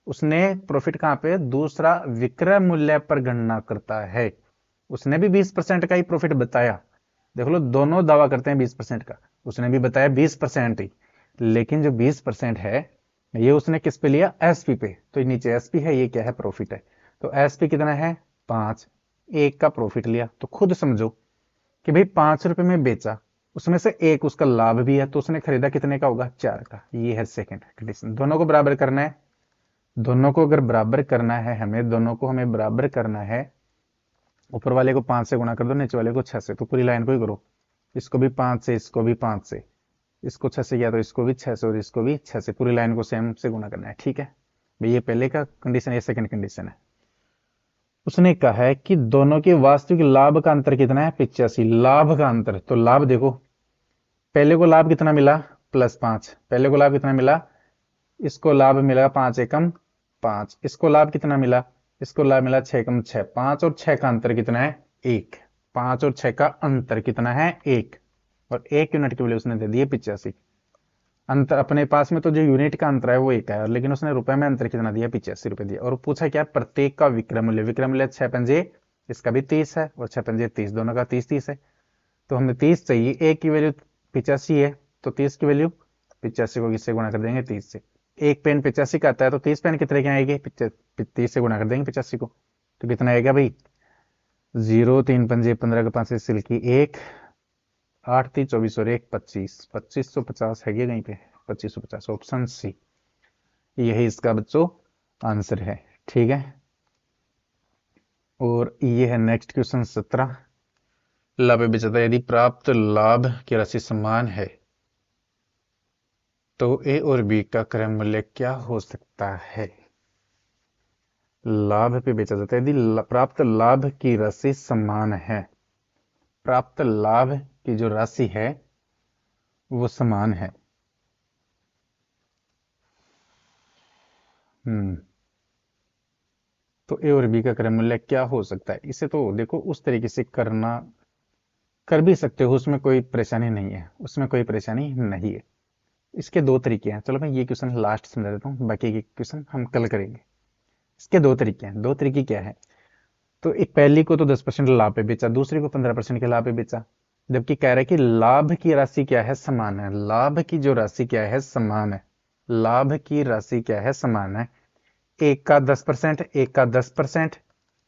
उसने प्रॉफिट कहां पे, दूसरा विक्रय मूल्य पर गणना करता है, उसने भी 20% का ही प्रॉफिट बताया। देख लो, दोनों दावा करते हैं 20% का, उसने भी बताया 20% ही, लेकिन जो 20% है ये उसने किस पे लिया, एसपी पे, तो नीचे एसपी है, ये क्या है, प्रॉफिट है। तो एसपी कितना है, 5, 1 का प्रॉफिट लिया, तो खुद समझो कि भाई 5 रुपए में बेचा, उसमें से 1 उसका लाभ भी है, तो उसने खरीदा कितने का होगा, 4 का। ये है सेकंड कंडीशन, दोनों को बराबर करना है, दोनों को अगर बराबर करना है हमें, दोनों को हमें बराबर करना है, ऊपर वाले को 5 से गुणा कर दो, नीचे वाले को 6 से, तो पूरी लाइन को ही करो, इसको भी 5 से, इसको भी 5 से, इसको 6 से किया तो इसको भी 6 से, और इसको भी 6 से, पूरी लाइन को सेम से गुणा करना है, ठीक है भाई। ये पहले का कंडीशन, ये सेकंड कंडीशन है। उसने कहा है कि दोनों के वास्तविक लाभ का अंतर कितना है, 85, लाभ का अंतर, तो लाभ देखो, पहले को लाभ कितना मिला, +5, पहले को लाभ कितना मिला, इसको लाभ मिला 5 एकम 5, इसको लाभ कितना मिला, इसको लाभ मिला 6 एकम 6, 5 और 6 का अंतर कितना है, 1, 5 और 6 का अंतर कितना है, 1, और 1 यूनिट की वैल्यू उसने दे दी है 85। अंतर अपने पास में तो जो यूनिट का अंतर है वो 1 है, लेकिन उसने रुपए में अंतर कितना दिया, 85 रुपए दिया, और पूछा क्या, प्रत्येक का विक्रय मूल्य, विक्रय मूल्य 6×5 इसका भी 30 है और 6 × 5 = 30, दोनों का 30-30 है। तो हमें 30 चाहिए, एक की वैल्यू 85 है, तो 30 की वैल्यू 85 को किससे गुणा कर देंगे? 30 से। एक पेन 85 का आता है, तो 30 पेन कितने के आएंगे? 30 से गुणा कर देंगे 85 को, तो कितना आएगा भाई? 0 3 पंजे 15 का 5 से सिल्की 1, 8 3 24 और 1 25, 2550 है कहीं पे, 2550, ऑप्शन सी यही इसका बच्चों आंसर है। ठीक है, और ये है नेक्स्ट क्वेश्चन 17। लाभ विचेता, यदि प्राप्त लाभ की राशि समान है तो ए और बी का क्रय मूल्य क्या हो सकता है? लाभ पे बेचा जाता है, यदि प्राप्त लाभ की राशि समान है, प्राप्त लाभ की जो राशि है वो समान है। तो ए और बी का क्रय मूल्य क्या हो सकता है? इसे तो देखो उस तरीके से करना, कर भी सकते हो, उसमें कोई परेशानी नहीं है, उसमें कोई परेशानी नहीं है। इसके दो तरीके हैं, चलो मैं ये क्वेश्चन लास्ट समझा देता हूँ, बाकी के क्वेश्चन हम कल करेंगे। इसके दो तरीके हैं। दो तरीके क्या है? तो एक पहली को तो 10% लाभ पे बेचा, दूसरी को 15% के लाभ पे बेचा। जबकि कह रहा है कि लाभ की राशि क्या है? समान है। लाभ की जो राशि क्या है? समान है। लाभ की राशि क्या है? समान है। एक का 10%, एक का 10%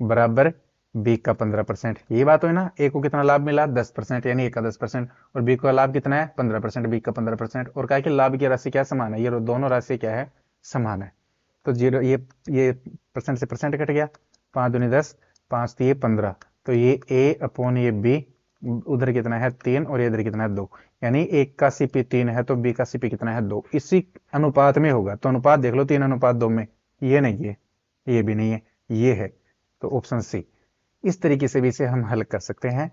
बराबर बी का 15%। ये बात हो ना, ए को कितना लाभ मिला? 10%, यानी ए का 10%, और बी का लाभ कितना है? 15%, बी का 15%। और कहा कि लाभ की राशि क्या समान है? ये दोनों राशि क्या है? समान है। तो जीरो, ये परसेंट से परसेंट कट गया, 5 दूनी 10, 5 3 15, तो ये ए अपॉन ये बी, उधर कितना है? 3, और ये इधर कितना है? 2, यानी एक का सीपी 3 है तो बी का सीपी कितना है? 2। इसी अनुपात में होगा, तो अनुपात देख लो, 3:2 में। ये नहीं है, ये भी नहीं है, ये है, तो ऑप्शन सी। इस तरीके से भी इसे हम हल कर सकते हैं।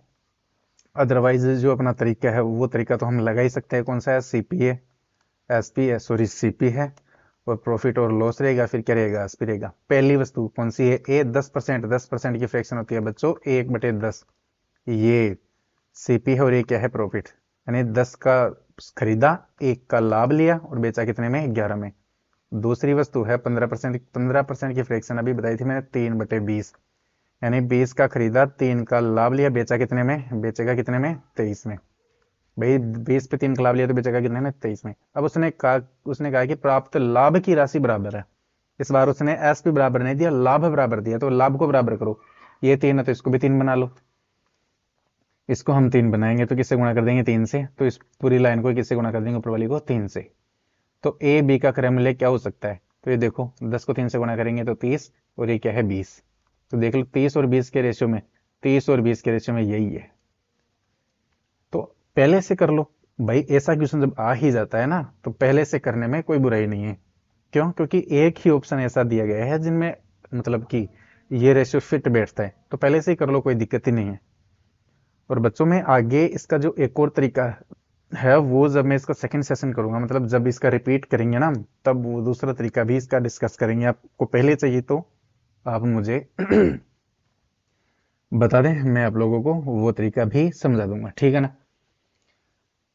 अदरवाइज जो अपना तरीका है वो तरीका तो हम लगा ही सकते हैं, कौन सा है? सीपीए, एसपी है, सॉरी सीपी है, और प्रॉफिट और लॉस रहेगा, फिर क्या रहेगा? एसपी रहेगा। पहली वस्तु कौन सी है? ए 10%, 10% की फ्रैक्शन होती है बच्चों 1/10, ये सीपी है, और ये क्या है? प्रॉफिट। यानी 10 का खरीदा, 1 का लाभ लिया, और बेचा कितने में? 11 में। दूसरी वस्तु है 15%, 15% की फ्रैक्शन अभी बताई थी मैंने, 3/20, यानी 20 का खरीदा, 3 का लाभ लिया, बेचा कितने में? बेचेगा कितने में? 23 में। भाई 20 पे 3 का लाभ लिया तो बेचेगा कितने में? 23 में। अब उसने कहा कि प्राप्त लाभ की राशि बराबर है। इस बार उसने एस भी बराबर नहीं दिया, लाभ बराबर दिया, तो लाभ को बराबर करो। ये 3 है तो इसको भी 3 बना लो। इसको हम 3 बनाएंगे तो किससे गुणा कर देंगे? 3 से। तो इस पूरी लाइन को किससे गुणा कर देंगे? ऊपर वाली को 3 से। तो ए बी का क्रय मूल्य क्या हो सकता है? तो ये देखो, 10 को 3 से गुणा करेंगे तो 30, और ये क्या है? 20। तो देख लो 30 और 20 के रेशियो में, 30 और 20 के रेशियो में यही है। तो पहले से कर लो भाई, ऐसा क्वेश्चन जब आ ही जाता है ना, तो पहले से करने में कोई बुराई नहीं है। क्यों? क्योंकि एक ही ऑप्शन ऐसा दिया गया है जिनमें मतलब कि ये रेशियो फिट बैठता है, तो पहले से ही कर लो, कोई दिक्कत ही नहीं है। और बच्चों में आगे इसका जो एक और तरीका है, वो जब मैं इसका सेकंड सेशन करूंगा, मतलब जब इसका रिपीट करेंगे ना, तब वो दूसरा तरीका भी इसका डिस्कस करेंगे। आपको पहले चाहिए तो आप मुझे बता दें, मैं आप लोगों को वो तरीका भी समझा दूंगा। ठीक है ना?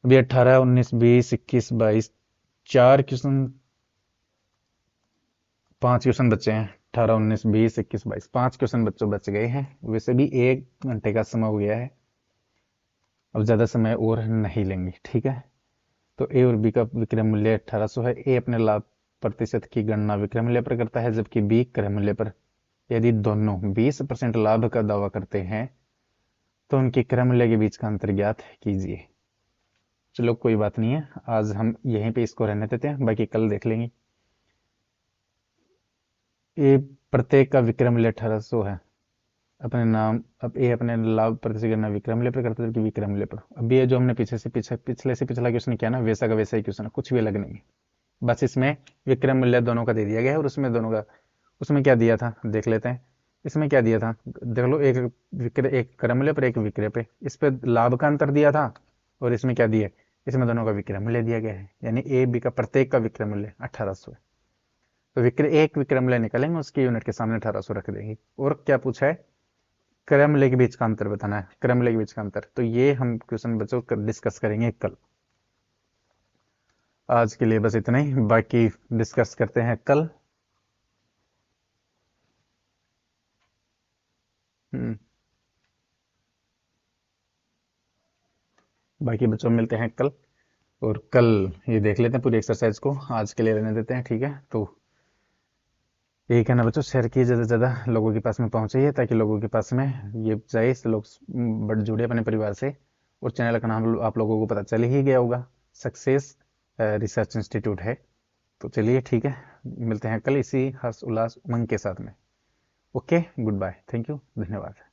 अभी 18 19 20 21 22 चार क्वेश्चन, 5 क्वेश्चन बचे हैं। 18 19 20 21 22 5 क्वेश्चन बच्चों बच गए हैं। वैसे भी 1 घंटे का समय हो गया है, अब ज्यादा समय और नहीं लेंगे। ठीक है, तो ए और बी का विक्रय मूल्य 1800 है। ए अपने लाभ प्रतिशत की गणना विक्रय मूल्य पर करता है, जबकि बी क्रय मूल्य पर। यदि दोनों 20% लाभ का दावा करते हैं तो उनके क्रय मूल्य के बीच का अंतर ज्ञात कीजिए। चलो कोई बात नहीं है, आज हम यहीं पे इसको रहने देते हैं, बाकी कल देख लेंगे। ए प्रत्येक का विक्रय मूल्य 1800 है। अपने नाम, अब ए अपने लाभ प्रतिशत गणना विक्रय मूल्य पर करता है, जबकि विक्रय मूल्य पर। अब ये जो हमने पिछले से पिछला क्वेश्चन किया ना, वैसा का वैसा ही क्वेश्चन है, कुछ भी अलग नहीं है। बस इसमें विक्रय मूल्य दोनों का दे दिया गया है, और उसमें दोनों का, उसमें क्या दिया था देख लेते हैं। इसमें क्या दिया था देख लो, एक विक्रय, एक क्रय मूल्य पर, एक विक्रय पे। इस पे लाभ का अंतर दिया था, और इसमें क्या दिया? इसमें दोनों का विक्रय मूल्य दिया गया है, यानी ए बी का प्रत्येक का विक्रय मूल्य 1800 है। तो एक विक्रय मूल्य निकालेंगे, उसकी यूनिट के सामने 1800 रख देंगे। और क्या पूछा है? क्रय मूल्य के बीच का अंतर बताना है, क्रय मूल्य के बीच का अंतर। तो ये हम क्वेश्चन बच्चों डिस्कस करेंगे कल। आज के लिए बस इतना ही, बाकी डिस्कस करते हैं कल। हम्म बाकी बच्चों मिलते हैं कल, और कल ये देख लेते हैं पूरी एक्सरसाइज को, आज के लिए रहने देते हैं, ठीक है। तो यही कहना बच्चों, शेयर किए ज़्यादा से ज़्यादा लोगों के पास में पहुंचाइए, ताकि लोगों के पास में ये जाए, से लोग बढ़ जुड़े अपने परिवार से। और चैनल का नाम आप लोगों को पता चल ही गया होगा, सक्सेस रिसर्च इंस्टीट्यूट है। तो चलिए ठीक है, मिलते हैं कल इसी हर्ष उल्लास उमंग के साथ में। Okay, good bye, thank you, धन्यवाद।